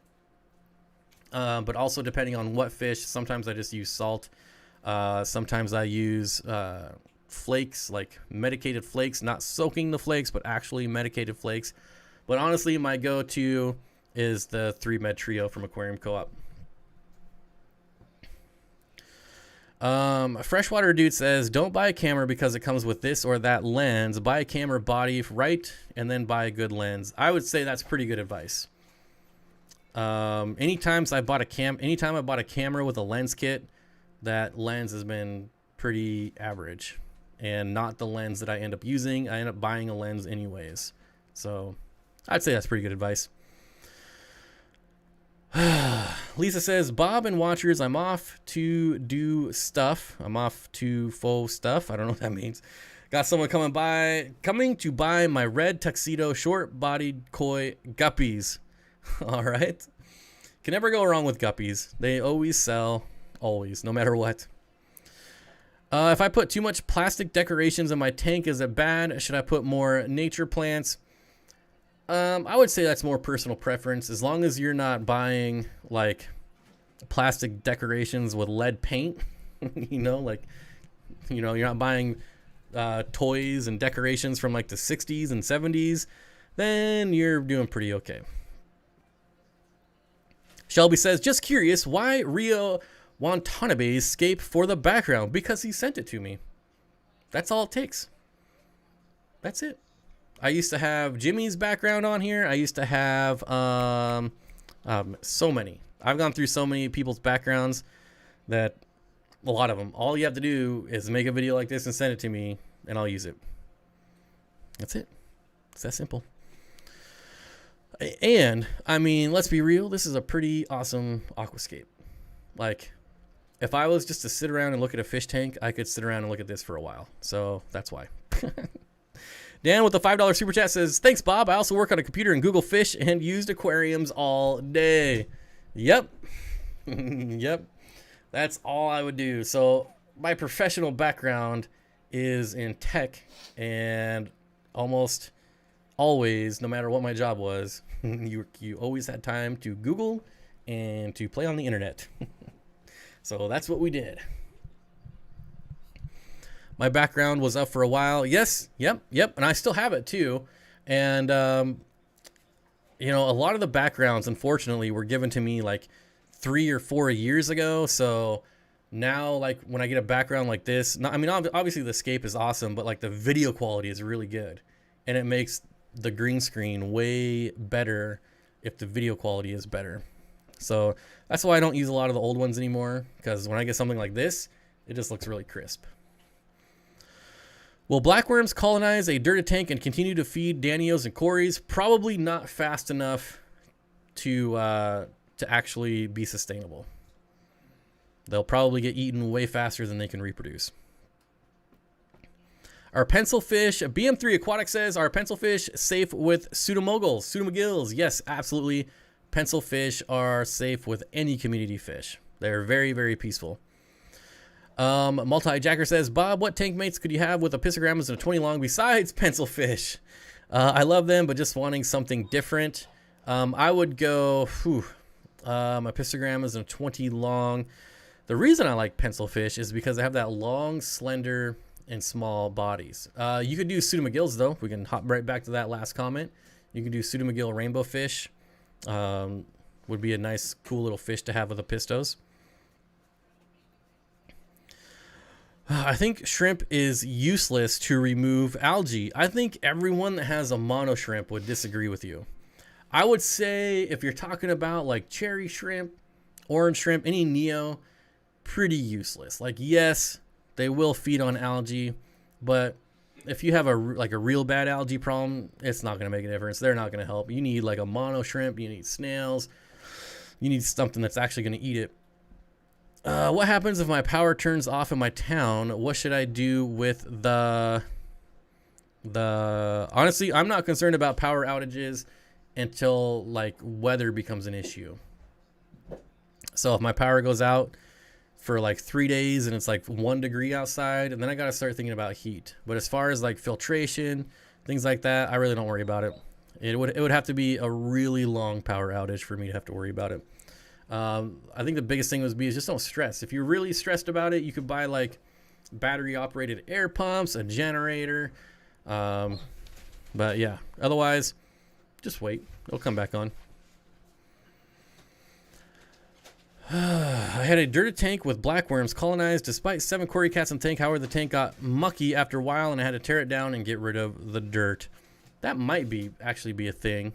But also depending on what fish, sometimes I just use salt. Sometimes I use flakes, like medicated flakes, not soaking the flakes, but actually medicated flakes. But honestly, my go-to is the 3 med trio from Aquarium Co-op. Freshwater Dude says, don't buy a camera because it comes with this or that lens. Buy a camera body right, and then buy a good lens. I would say that's pretty good advice. Anytime I bought a camera with a lens kit, that lens has been pretty average, and not the lens that I end up using. I end up buying a lens anyways. So I'd say that's pretty good advice. Lisa says, Bob and Watchers, I'm off to do stuff. I'm off to faux stuff. I don't know what that means. Got someone coming to buy my red tuxedo short-bodied koi guppies. All right. Can never go wrong with guppies. They always sell, always, no matter what. If I put too much plastic decorations in my tank, is it bad? Should I put more nature plants? I would say that's more personal preference. As long as you're not buying like plastic decorations with lead paint, you're not buying toys and decorations from like the 60s and 70s, then you're doing pretty okay. Shelby says, just curious, why Rio Watanabe's scape for the background? Because he sent it to me. That's all it takes. That's it. I used to have Jimmy's background on here. I used to have so many. I've gone through so many people's backgrounds that a lot of them. All you have to do is make a video like this and send it to me, and I'll use it. That's it. It's that simple. And, I mean, let's be real. This is a pretty awesome aquascape. Like, if I was just to sit around and look at a fish tank, I could sit around and look at this for a while. So, that's why. Dan with the $5 super chat says, thanks, Bob. I also work on a computer and Google fish and used aquariums all day. Yep. Yep. That's all I would do. So, my professional background is in tech, and almost always, no matter what my job was, you always had time to Google and to play on the internet. So that's what we did. My background was up for a while. Yes, yep, and I still have it too. And a lot of the backgrounds, unfortunately, were given to me like 3 or 4 years ago. So now, like, when I get a background like this, obviously the scape is awesome, but like the video quality is really good, and it makes the green screen way better if the video quality is better. So that's why I don't use a lot of the old ones anymore, because when I get something like this, it just looks really crisp. Will blackworms colonize a dirted tank and continue to feed Danios and Corys? Probably not fast enough to actually be sustainable. They'll probably get eaten way faster than they can reproduce. Our pencilfish, BM3 Aquatics says, are pencilfish safe with pseudomoguls, pseudomogills? Yes, absolutely. Pencilfish are safe with any community fish. They're very, very peaceful. Multi-Jacker says, Bob, what tank mates could you have with Apistogrammas and a 20 long besides pencilfish? I love them, but just wanting something different. I would go Apistogrammas and a 20 long. The reason I like pencilfish is because they have that long, slender, and small bodies. You could do pseudomogills, though. We can hop right back to that last comment. You can do pseudomogill rainbow fish. Would be a nice, cool little fish to have with Apistos. I think shrimp is useless to remove algae. I think everyone that has a mono shrimp would disagree with you. I would say if you're talking about like cherry shrimp, orange shrimp, any neo, pretty useless. Like, yes, they will feed on algae, but if you have a real bad algae problem, it's not going to make a difference. They're not going to help. You need like a mono shrimp. You need snails. You need something that's actually going to eat it. What happens if my power turns off in my town? What should I do with the honestly, I'm not concerned about power outages until like weather becomes an issue. So if my power goes out for like 3 days and it's like 1 degree outside, and then I got to start thinking about heat. But as far as like filtration, things like that, I really don't worry about it. It would have to be a really long power outage for me to have to worry about it. I think the biggest thing is just don't stress. If you're really stressed about it, you could buy like battery operated air pumps, a generator. But yeah, otherwise just wait. It'll come back on. I had a dirted tank with blackworms colonized despite 7 Cory cats in the tank. However, the tank got mucky after a while and I had to tear it down and get rid of the dirt. That might actually be a thing.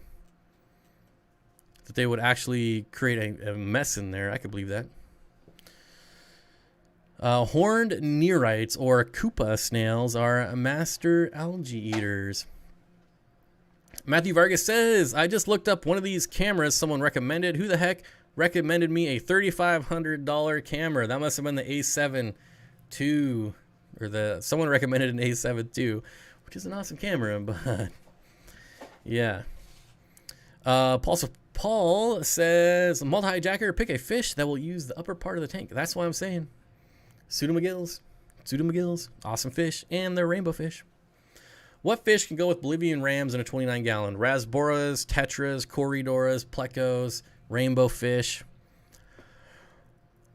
That they would actually create a mess in there. I could believe that. Horned neorites or Koopa snails are master algae eaters. Matthew Vargas says, I just looked up one of these cameras someone recommended. Who the heck recommended me a $3,500 camera? That must have been the A7 II, or someone recommended an A7 II, which is an awesome camera, but yeah. Paul says, multi-jacker, pick a fish that will use the upper part of the tank. That's what I'm saying. Pseudomogills, awesome fish, and they're rainbow fish. What fish can go with Bolivian rams in a 29-gallon? Rasboras, Tetras, Corydoras, plecos, rainbow fish.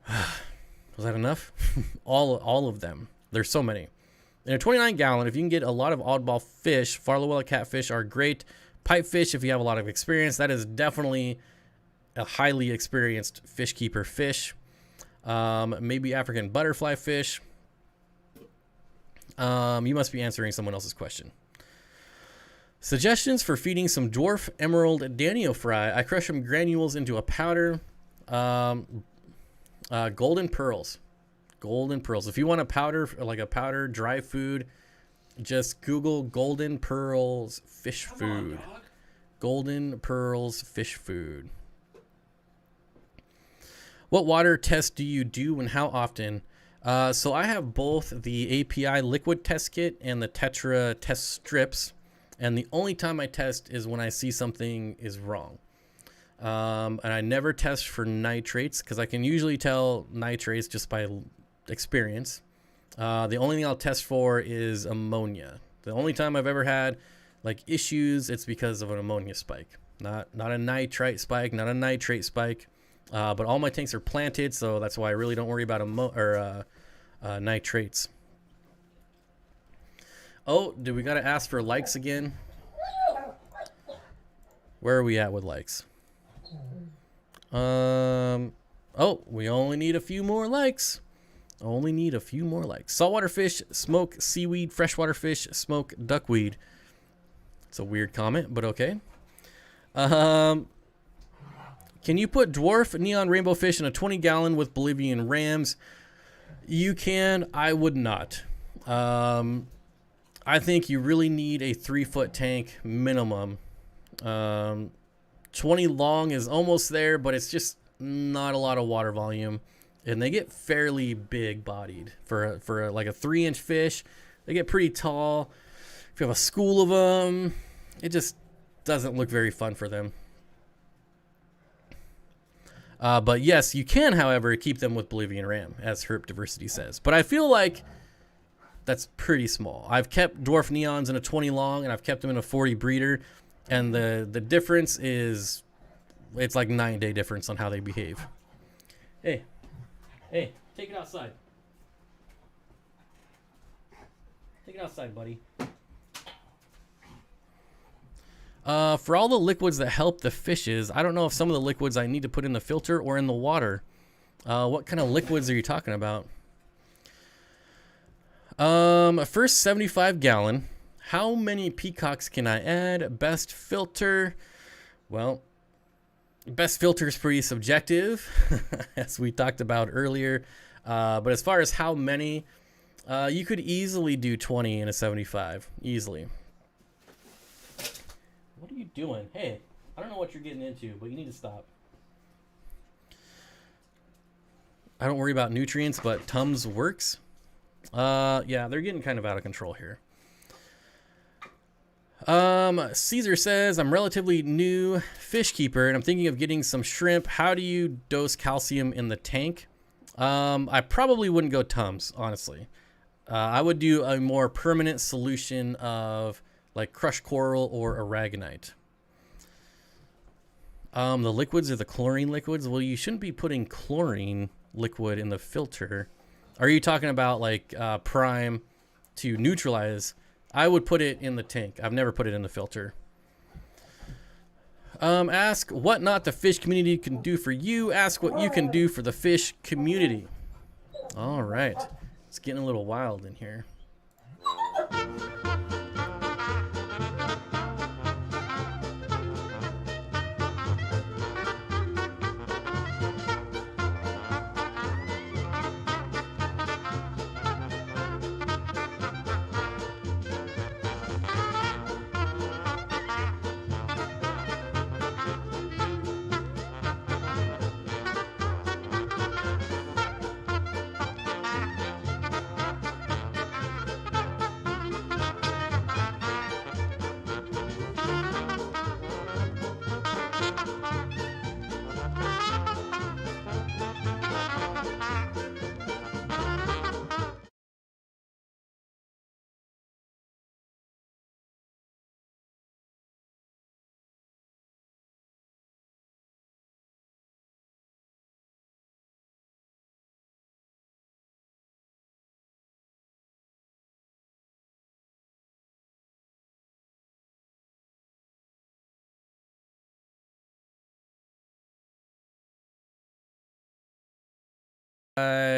Was that enough? all of them. There's so many. In a 29-gallon, if you can get a lot of oddball fish, Farlowella catfish are great. Pipefish, if you have a lot of experience, that is definitely a highly experienced fish keeper fish. Maybe African butterfly fish. You must be answering someone else's question. Suggestions for feeding some dwarf emerald danio fry. I crush some granules into a powder. Golden pearls. If you want a powder, like a powder dry food, just Google golden pearls fish food. Golden pearls fish food. What water test do you do and how often? So I have both the API liquid test kit and the Tetra test strips. And the only time I test is when I see something is wrong. And I never test for nitrates because I can usually tell nitrates just by experience. The only thing I'll test for is ammonia. The only time I've ever had like issues, it's because of an ammonia spike. Not a nitrite spike, not a nitrate spike. But all my tanks are planted, so that's why I really don't worry about nitrates. Oh, do we gotta ask for likes again? Where are we at with likes? Oh, we only need a few more likes. Saltwater fish, smoke seaweed, freshwater fish, smoke duckweed. It's a weird comment, but okay. Can you put dwarf neon rainbow fish in a 20-gallon with Bolivian rams? You can. I would not. I think you really need a 3-foot tank minimum. 20 long is almost there, but it's just not a lot of water volume. And they get fairly big bodied for like a 3-inch fish. They get pretty tall. If you have a school of them, it just doesn't look very fun for them. But yes, you can, however, keep them with Bolivian ram, as Herp Diversity says. But I feel like that's pretty small. I've kept dwarf neons in a 20 long, and I've kept them in a 40 breeder. And the difference is, it's like 9-day difference on how they behave. Hey, take it outside. Take it outside, buddy. For all the liquids that help the fishes, I don't know if some of the liquids I need to put in the filter or in the water. What kind of liquids are you talking about? First 75 gallon. How many peacocks can I add? Best filter. Well, best filter is pretty subjective, as we talked about earlier. But as far as how many, you could easily do 20 in a 75. Easily. What are you doing? Hey, I don't know what you're getting into, but you need to stop. I don't worry about nutrients, but Tums works. Yeah, they're getting kind of out of control here. Caesar says, I'm relatively new fish keeper and I'm thinking of getting some shrimp. How do you dose calcium in the tank? I probably wouldn't go Tums, honestly. I would do a more permanent solution of like crushed coral or aragonite. The liquids are the chlorine liquids. Well, you shouldn't be putting chlorine liquid in the filter. Are you talking about like prime to neutralize? I would put it in the tank. I've never put it in the filter. Ask what not the fish community can do for you. Ask what you can do for the fish community. All right. It's getting a little wild in here.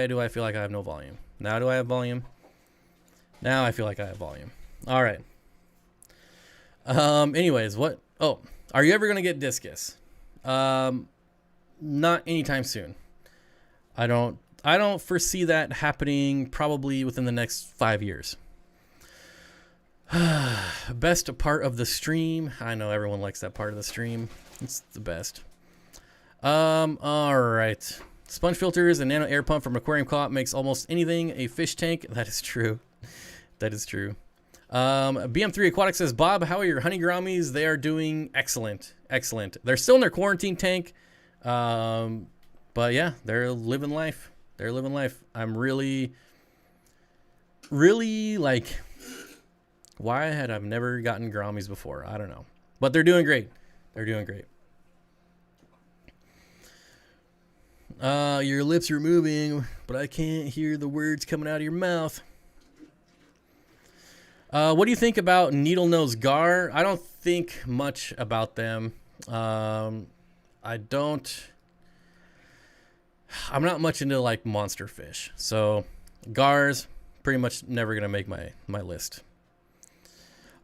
Do I feel like I have no volume? Now do I have volume? Now I feel like I have volume. All right. Anyways, what? Oh, are you ever gonna get discus? Not anytime soon. I don't foresee that happening probably within the next 5 years. Best part of the stream. I know everyone likes that part of the stream. It's the best. All right. Sponge filters and nano air pump from Aquarium Co-op makes almost anything a fish tank. That is true. That is true. BM3 Aquatics says, Bob, how are your honeygrommies? They are doing excellent. Excellent. They're still in their quarantine tank. But yeah, they're living life. They're living life. I'm really like, why had I never gotten grommies before? I don't know. But they're doing great. They're doing great. Your lips are moving, but I can't hear the words coming out of your mouth. What do you think about Needlenose Gar? I don't think much about them. I'm not much into like monster fish. So Gars pretty much never going to make my list.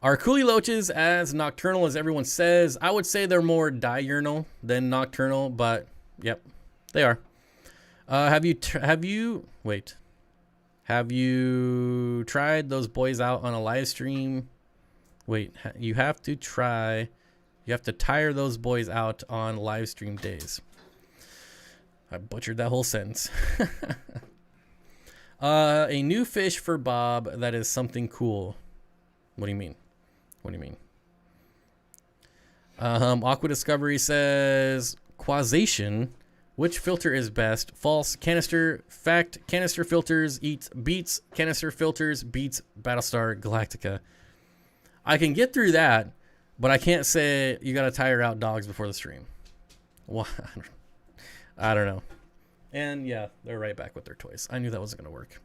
Are coolie loaches as nocturnal as everyone says? I would say they're more diurnal than nocturnal, but yep, they are. Have you tried those boys out on a live stream? Wait, you have to tire those boys out on live stream days. I butchered that whole sentence. A new fish for Bob that is something cool. What do you mean? What do you mean? Aqua Discovery says causation. Which filter is best? False. Canister. Fact. Canister filters beats canister filters beats Battlestar Galactica. I can get through that, but I can't say you got to tire out dogs before the stream. Well, I don't know. And yeah, they're right back with their toys. I knew that wasn't going to work.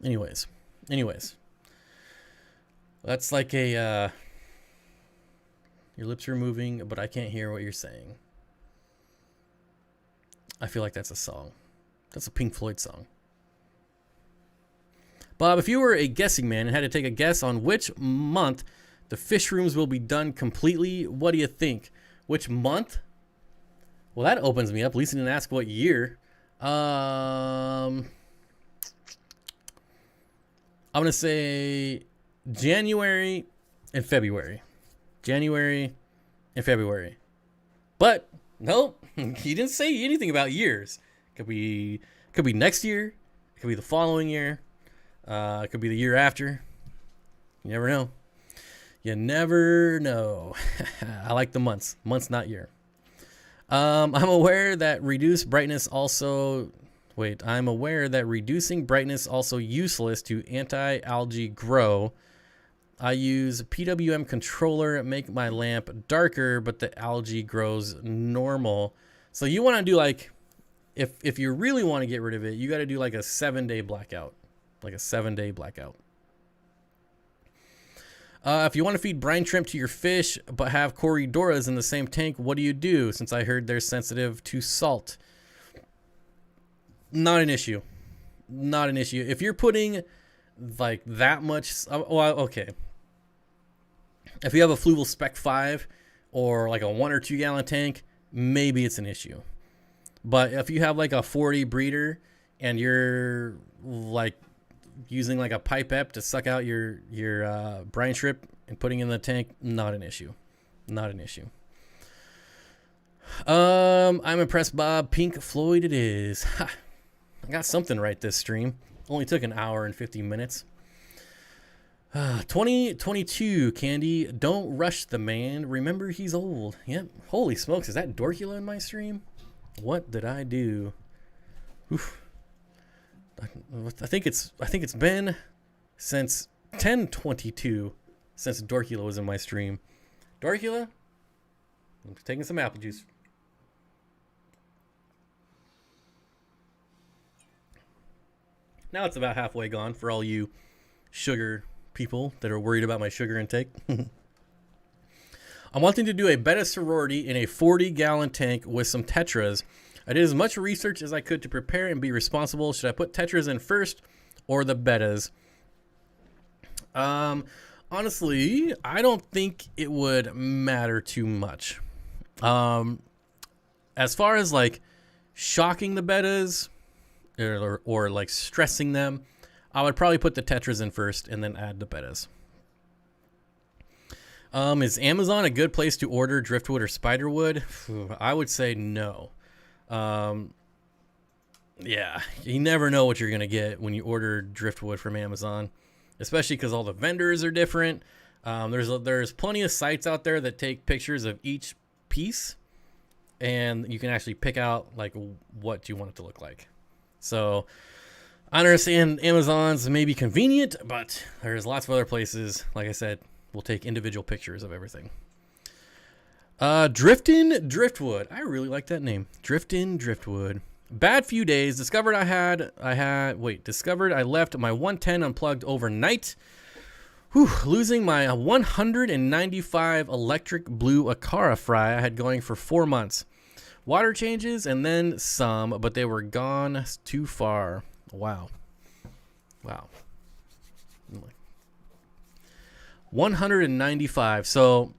Anyways. That's like a, your lips are moving, but I can't hear what you're saying. I feel like that's a song. That's a Pink Floyd song. Bob, if you were a guessing man and had to take a guess on which month the fish rooms will be done completely, what do you think? Which month? Well, that opens me up. Lisa didn't ask what year. I'm going to say January and February. January and February. But, nope, he didn't say anything about years. Could be next year. It could be the following year. It could be the year after. You never know. You never know. I like the months. Months, not year. I'm aware that reducing brightness also useless to anti-algae grow. I use PWM controller, make my lamp darker, but the algae grows normal. So you want to do like, if you really want to get rid of it, you got to do like a 7-day blackout. Like a 7-day blackout. If you want to feed brine shrimp to your fish, but have Corydoras in the same tank, what do you do? Since I heard they're sensitive to salt. Not an issue. Not an issue. If you're putting like that much, well, okay. If you have a Fluval Spec 5 or like a 1 or 2 gallon tank, maybe it's an issue. But if you have like a 40 breeder and you're like using like a pipette to suck out your brine shrimp and putting in the tank, not an issue. Not an issue. I'm impressed, Bob. Pink Floyd it is. Ha. I got something right this stream. Only took an hour and 50 minutes. 2022 Candy. Don't rush the man. Remember he's old. Yep. Holy smokes, is that Dorkula in my stream? What did I do? Oof. I think it's been since 10/22 since Dorkula was in my stream. Dorkula, I'm taking some apple juice. Now it's about halfway gone for all you sugar people that are worried about my sugar intake. I'm wanting to do a betta sorority in a 40-gallon tank with some Tetras. I did as much research as I could to prepare and be responsible. Should I put Tetras in first or the bettas? Honestly, I don't think it would matter too much. As far as like shocking the bettas or like stressing them, I would probably put the Tetras in first and then add the bettas. Is Amazon a good place to order driftwood or spiderwood? I would say no. Yeah, you never know what you're going to get when you order driftwood from Amazon, especially because all the vendors are different. There's plenty of sites out there that take pictures of each piece, and you can actually pick out like what you want it to look like. So I understand Amazon's maybe convenient, but there's lots of other places, like I said, will take individual pictures of everything. Driftin' Driftwood. I really like that name. Driftin' Driftwood. Bad few days. Discovered I left my 110 unplugged overnight. Losing my 195 electric blue Acara fry I had going for 4 months. Water changes and then some, but they were gone too far. Wow. Wow. 195. So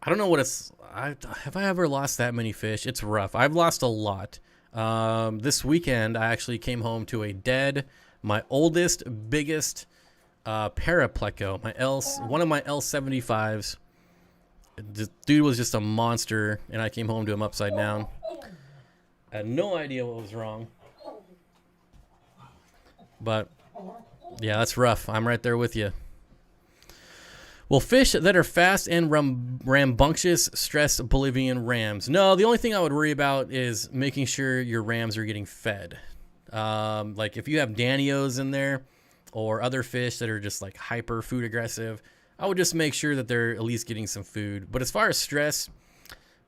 I don't know what it's. Have I ever lost that many fish? It's rough. I've lost a lot. This weekend, I actually came home to a dead, my oldest, biggest parapleco. One of my L75s. The dude was just a monster, and I came home to him upside down. I had no idea what was wrong. But yeah, that's rough. I'm right there with you. Will fish that are fast and rambunctious stress Bolivian rams? No, the only thing I would worry about is making sure your rams are getting fed. Like if you have Danios in there or other fish that are just like hyper food aggressive, I would just make sure that they're at least getting some food. But as far as stress,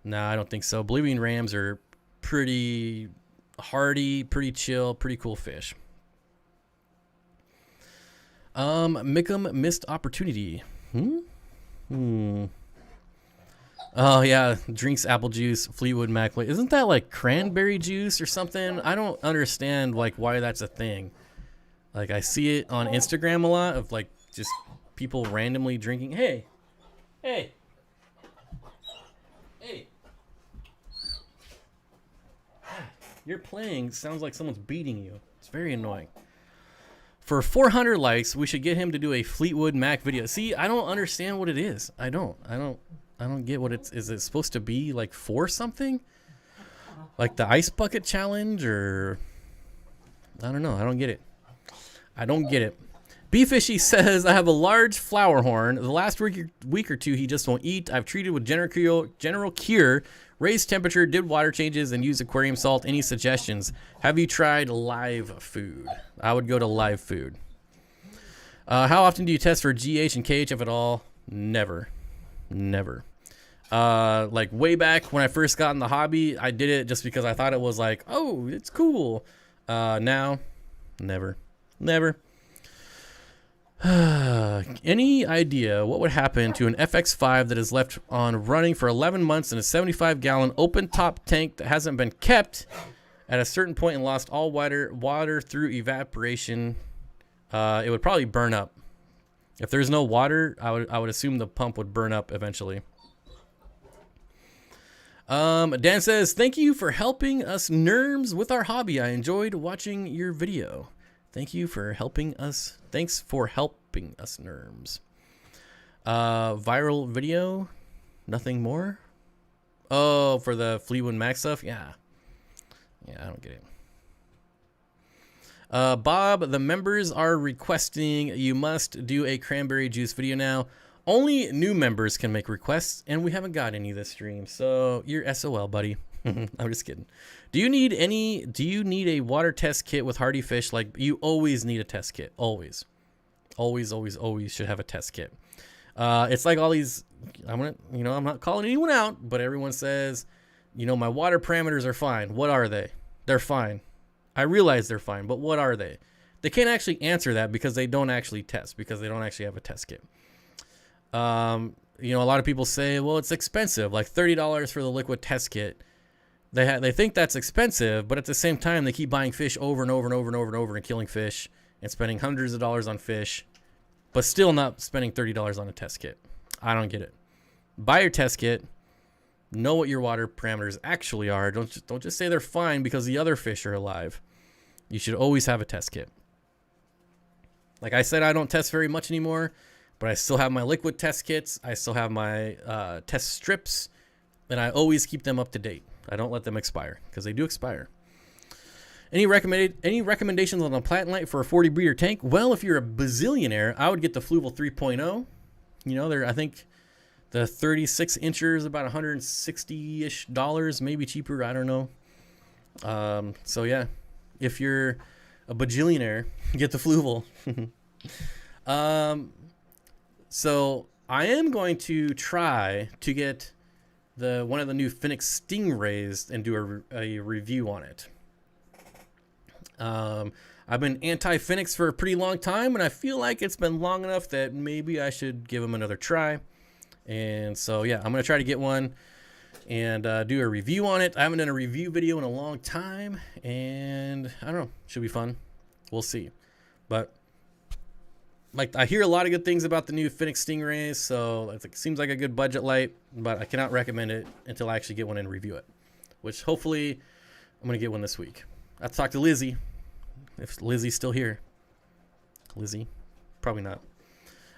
no, I don't think so. Bolivian rams are pretty hardy, pretty chill, pretty cool fish. Mickham missed opportunity. Oh yeah, drinks apple juice, Fleetwood Mac. Isn't that like cranberry juice or something? I don't understand like why that's a thing. Like I see it on Instagram a lot of like just people randomly drinking. Hey. You're playing. Sounds like someone's beating you. It's very annoying. For 400 likes, we should get him to do a Fleetwood Mac video. See, I don't understand what it is. I don't get what it's. Is it supposed to be like for something? Like the ice bucket challenge, or I don't know. I don't get it. Beefishy says, I have a large flower horn. The last week or two, he just won't eat. I've treated with general cure, raised temperature, did water changes, and used aquarium salt. Any suggestions? Have you tried live food? I would go to live food. How often do you test for GH and KH, if at all? Never. Like way back when I first got in the hobby, I did it just because I thought it was like, oh, it's cool. Now, never. Any idea what would happen to an FX5 that is left on running for 11 months in a 75-gallon open top tank that hasn't been kept at a certain point and lost all water through evaporation? It would probably burn up. If there's no water, I would assume the pump would burn up eventually. Dan says, thank you for helping us nerds with our hobby. I enjoyed watching your video. Thank you for helping us. Thanks for helping us, nerds. Viral video. Nothing more. Oh, for the Fleetwood Mac stuff? Yeah, I don't get it. Bob, the members are requesting you must do a cranberry juice video now. Only new members can make requests, and we haven't got any this stream, so you're SOL, buddy. I'm just kidding. Do you need a water test kit with hardy fish? Like, you always need a test kit. Always should have a test kit. It's like all these, I'm not calling anyone out, but everyone says, my water parameters are fine. What are they? They're fine. I realize they're fine, but what are they? They can't actually answer that because they don't actually test, because they don't actually have a test kit. A lot of people say, well, it's expensive, like $30 for the liquid test kit. They think that's expensive, but at the same time, they keep buying fish over and over and over and over and over and killing fish and spending hundreds of dollars on fish, but still not spending $30 on a test kit. I don't get it. Buy your test kit. Know what your water parameters actually are. Don't just say they're fine because the other fish are alive. You should always have a test kit. Like I said, I don't test very much anymore, but I still have my liquid test kits. I still have my test strips, and I always keep them up to date. I don't let them expire because they do expire. Any recommendations on a plant light for a 40 breeder tank? Well, if you're a bazillionaire, I would get the Fluval 3.0. I think the 36 incher is about $160-ish, maybe cheaper. I don't know. So yeah, if you're a bajillionaire, get the Fluval. So I am going to try to get one of the new Phoenix Stingrays and do a review on it. I've been anti-Phoenix for a pretty long time, and I feel like it's been long enough that maybe I should give them another try. And so, yeah, I'm going to try to get one and do a review on it. I haven't done a review video in a long time, and I don't know, should be fun. We'll see. But like, I hear a lot of good things about the new Phoenix Stingrays, so it seems like a good budget light, but I cannot recommend it until I actually get one and review it, which hopefully I'm going to get one this week. I have to talk to Lizzie, if Lizzie's still here. Lizzie? Probably not.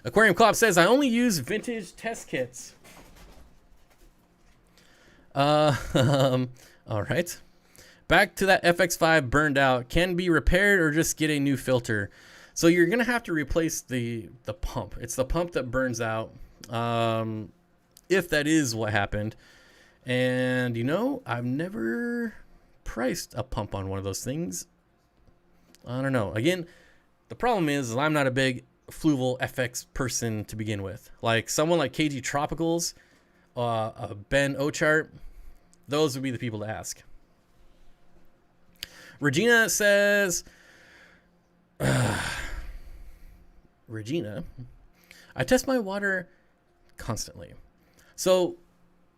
Aquarium Co-op says, I only use vintage test kits. All right. Back to that FX5 burned out. Can be repaired or just get a new filter. So you're going to have to replace the pump. It's the pump that burns out, if that is what happened. And, you know, I've never priced a pump on one of those things. I don't know. Again, the problem is I'm not a big Fluval FX person to begin with. Like someone like KG Tropicals, Ben Ochart, those would be the people to ask. Regina says, Regina, I test my water constantly. So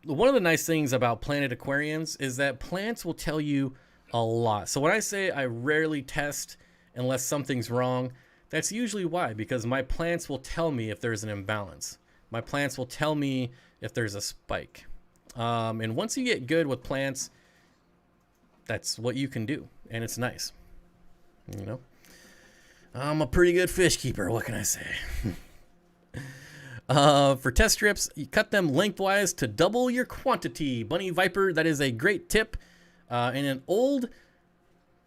one of the nice things about planted aquariums is that plants will tell you a lot. So when I say I rarely test unless something's wrong, that's usually why, because my plants will tell me if there's an imbalance. My plants will tell me if there's a spike. And once you get good with plants, that's what you can do. And it's nice. You know, I'm a pretty good fish keeper. What can I say? For test strips, you cut them lengthwise to double your quantity. Bunny Viper, that is a great tip. And an old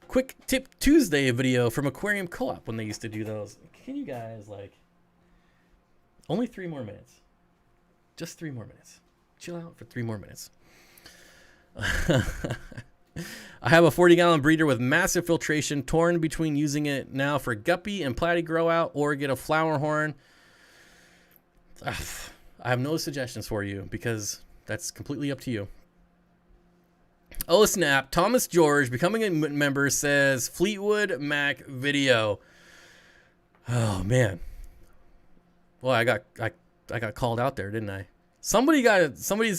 Quick Tip Tuesday video from Aquarium Co-op when they used to do those. Can you guys, like, only 3 more minutes. Just 3 more minutes. Chill out for 3 more minutes. I have a 40-gallon breeder with massive filtration, torn between using it now for guppy and platy grow out or get a flower horn. I have no suggestions for you because that's completely up to you. Oh snap, Thomas George becoming a member says Fleetwood Mac video. Oh man. Well, I got called out there, didn't I? Somebody's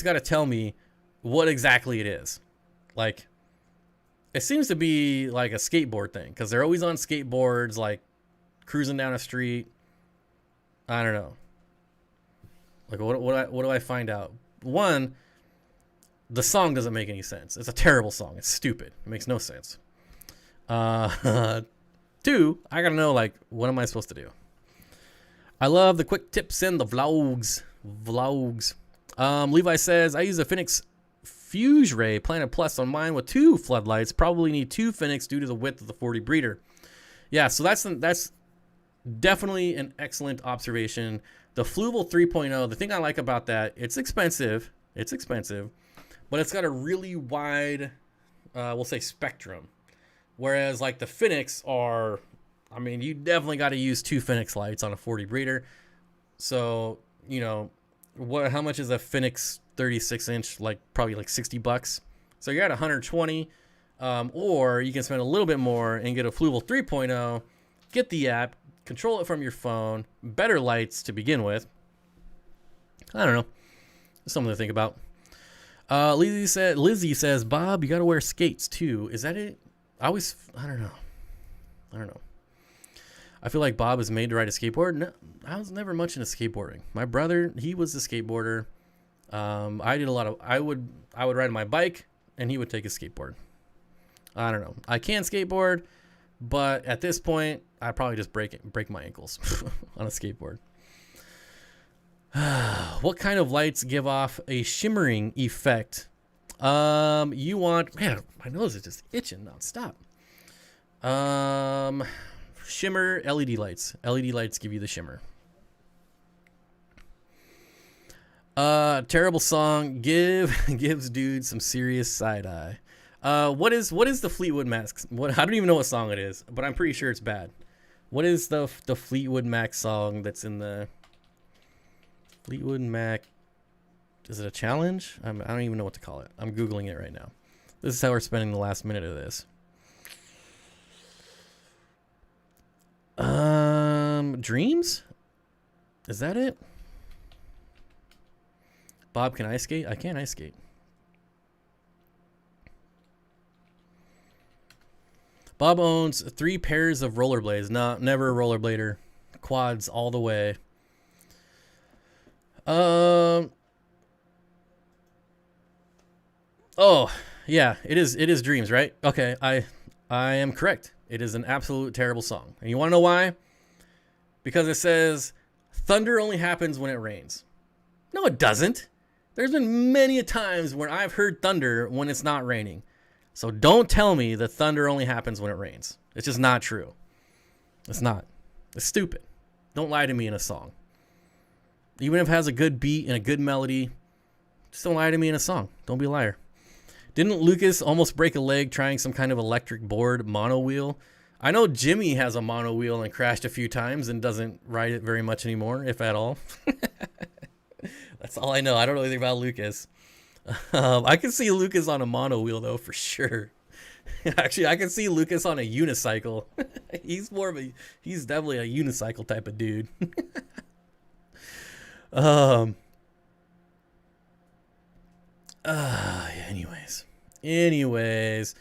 got to tell me what exactly it is. Like, it seems to be like a skateboard thing because they're always on skateboards, like cruising down a street. I don't know. Like, what do I find out? One, the song doesn't make any sense. It's a terrible song. It's stupid. It makes no sense. 2, I gotta know, like, what am I supposed to do? I love the quick tips and the vlogs. Levi says, I use a Phoenix Fuse Ray Planet Plus on mine with 2 floodlights. Probably need 2 Phoenix due to the width of the 40 breeder. Yeah, so that's definitely an excellent observation. The Fluval 3.0, the thing I like about that, it's expensive, but it's got a really wide, we'll say, spectrum. Whereas like the Phoenix are, I mean, you definitely got to use 2 Phoenix lights on a 40 breeder. So, you know, how much is a Phoenix 36-inch? Like probably like $60. So you're at 120, or you can spend a little bit more and get a Fluval 3.0, get the app, control it from your phone, better lights to begin with. I don't know. Something to think about. Lizzie says, Bob, you got to wear skates too. Is that it? I don't know. I feel like Bob is made to ride a skateboard. No, I was never much into skateboarding. My brother, he was a skateboarder. I would ride my bike and he would take a skateboard. I don't know. I can skateboard, but at this point, I probably just break my ankles on a skateboard. What kind of lights give off a shimmering effect? You want, man, my nose is just itching nonstop. Shimmer LED lights. LED lights give you the shimmer. Terrible song. Gives dude some serious side eye. What is the Fleetwood Mac? I don't even know what song it is, but I'm pretty sure it's bad. What is the Fleetwood Mac song that's in the Fleetwood Mac? Is it a challenge? I don't even know what to call it. I'm Googling it right now. This is how we're spending the last minute of this. Dreams? Is that it? Bob, can I ice skate? I can ice skate. Bob owns 3 pairs of rollerblades. No, never a rollerblader. Quads all the way. Oh, yeah, it is Dreams, right? Okay, I am correct. It is an absolute terrible song. And you want to know why? Because it says thunder only happens when it rains. No, it doesn't. There's been many a times when I've heard thunder when it's not raining. So don't tell me that thunder only happens when it rains. It's just not true. It's not. It's stupid. Don't lie to me in a song. Even if it has a good beat and a good melody, just don't lie to me in a song. Don't be a liar. Didn't Lucas almost break a leg trying some kind of electric board mono wheel? I know Jimmy has a mono wheel and crashed a few times and doesn't ride it very much anymore, if at all. That's all I know. I don't know anything about Lucas. I can see Lucas on a mono wheel, though, for sure. Actually, I can see Lucas on a unicycle. He's definitely a unicycle type of dude. Anyways.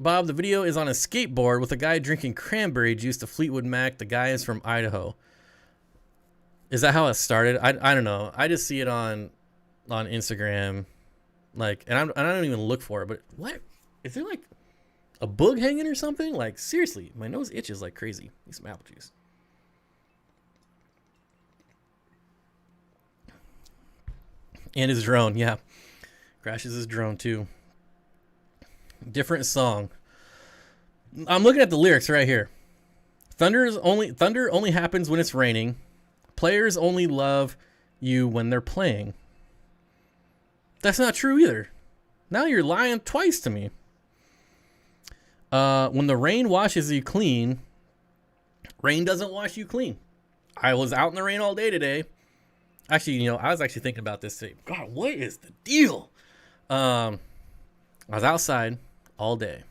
Bob, the video is on a skateboard with a guy drinking cranberry juice to Fleetwood Mac. The guy is from Idaho. Is that how it started? I don't know. I just see it on Instagram, like, and I don't even look for it. But what is there, like a bug hanging or something? Like, seriously, my nose itches like crazy. Need some apple juice. And his drone, yeah, crashes his drone too. Different song. I'm looking at the lyrics right here. Thunder only happens when it's raining. Players only love you when they're playing. That's not true either. Now you're lying twice to me. When the rain washes you clean, rain doesn't wash you clean. I was out in the rain all day today. Actually, I was actually thinking about this today. God, what is the deal? I was outside all day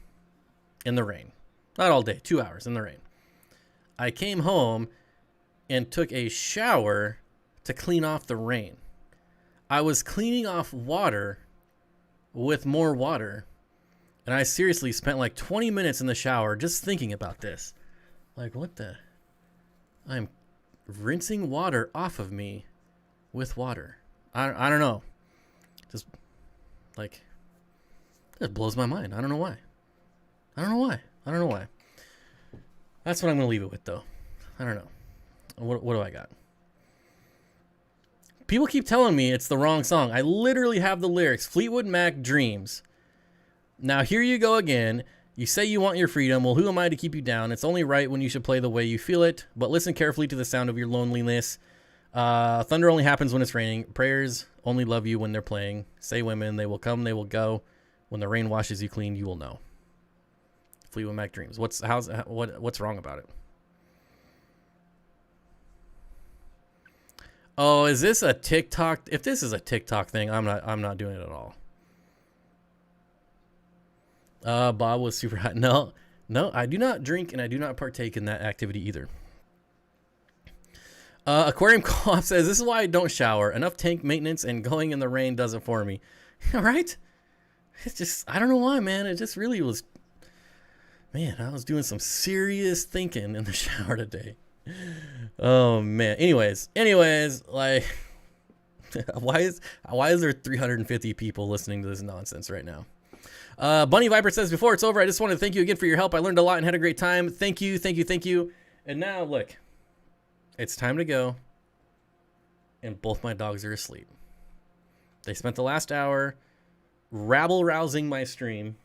in the rain. Not all day, 2 hours in the rain. I came home and took a shower to clean off the rain. I was cleaning off water with more water, and I seriously spent like 20 minutes in the shower just thinking about this. Like, what the? I'm rinsing water off of me with water. I don't know. Just, like, it blows my mind. I don't know why. I don't know why. That's what I'm going to leave it with, though. I don't know. What do I got? People keep telling me it's the wrong song. I literally have the lyrics. Fleetwood Mac, Dreams. Now, here you go again. You say you want your freedom. Well, who am I to keep you down? It's only right when you should play the way you feel it. But listen carefully to the sound of your loneliness. Thunder only happens when it's raining. Prayers only love you when they're playing. Say women, they will come, they will go. When the rain washes you clean, you will know. Fleetwood Mac, Dreams. What's wrong about it? Oh, is this a TikTok? If this is a TikTok thing, I'm not doing it at all. Bob was super hot. No, I do not drink and I do not partake in that activity either. Aquarium Co-op says, this is why I don't shower. Enough tank maintenance and going in the rain does it for me. All right? It's just, I don't know why, man. It just really was, man, I was doing some serious thinking in the shower today. Oh, man. Anyways, like, why is there 350 people listening to this nonsense right now? Bunny Viper says, before it's over, I just want to thank you again for your help. I learned a lot and had a great time. Thank you. And now, look, it's time to go. And both my dogs are asleep. They spent the last hour rabble-rousing my stream.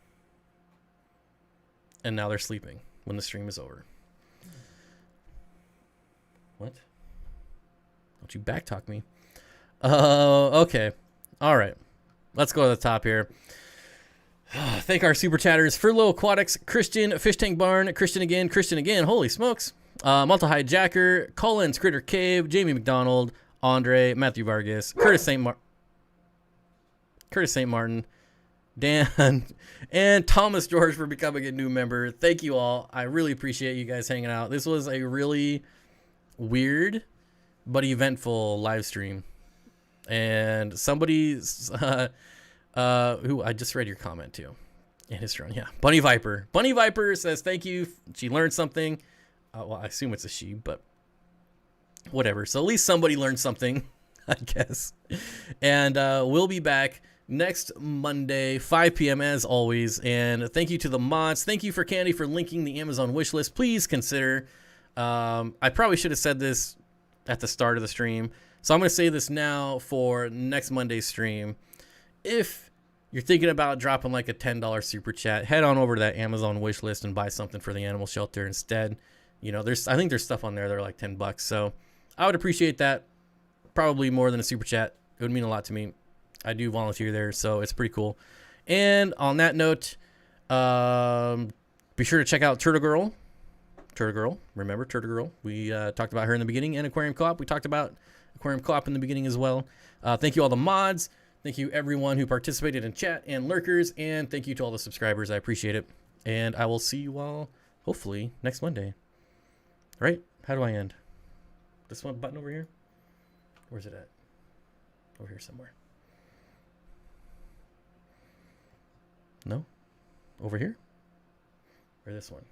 And now they're sleeping when the stream is over. What? Don't you backtalk me. Okay. All right. Let's go to the top here. Thank our super chatters. Fluval Aquatics, Christian, Fish Tank Barn, Christian again. Holy smokes. Multi-Hide Jacker, Collins, Critter Cave, Jamie McDonald, Andre, Matthew Vargas, Curtis St. Martin, Dan, and Thomas George for becoming a new member. Thank you all. I really appreciate you guys hanging out. This was a really weird but eventful live stream. And somebody's who I just read your comment to. And his drone, yeah. Bunny Viper. Bunny Viper says thank you. She learned something. Well, I assume it's a she, but whatever. So at least somebody learned something, I guess. And we'll be back next Monday, 5 p.m. as always. And thank you to the mods. Thank you for Candy for linking the Amazon wish list. Please consider. I probably should have said this at the start of the stream, so I'm going to say this now for next Monday's stream. If you're thinking about dropping like a $10 super chat, head on over to that Amazon wish list and buy something for the animal shelter instead. You know, I think there's stuff on there that are like $10, so I would appreciate that. Probably more than a super chat. It would mean a lot to me. I do volunteer there, so it's pretty cool. And on that note, be sure to check out Turtle Girl. Remember Turtle Girl? We talked about her in the beginning, and Aquarium Co-op. We talked about Aquarium Co-op in the beginning as well. Thank you all the mods. Thank you everyone who participated in chat and lurkers, and thank you to all the subscribers. I appreciate it. And I will see you all hopefully next Monday. Right? How do I end? This one button over here? Where's it at? Over here somewhere. No? Over here? Or this one?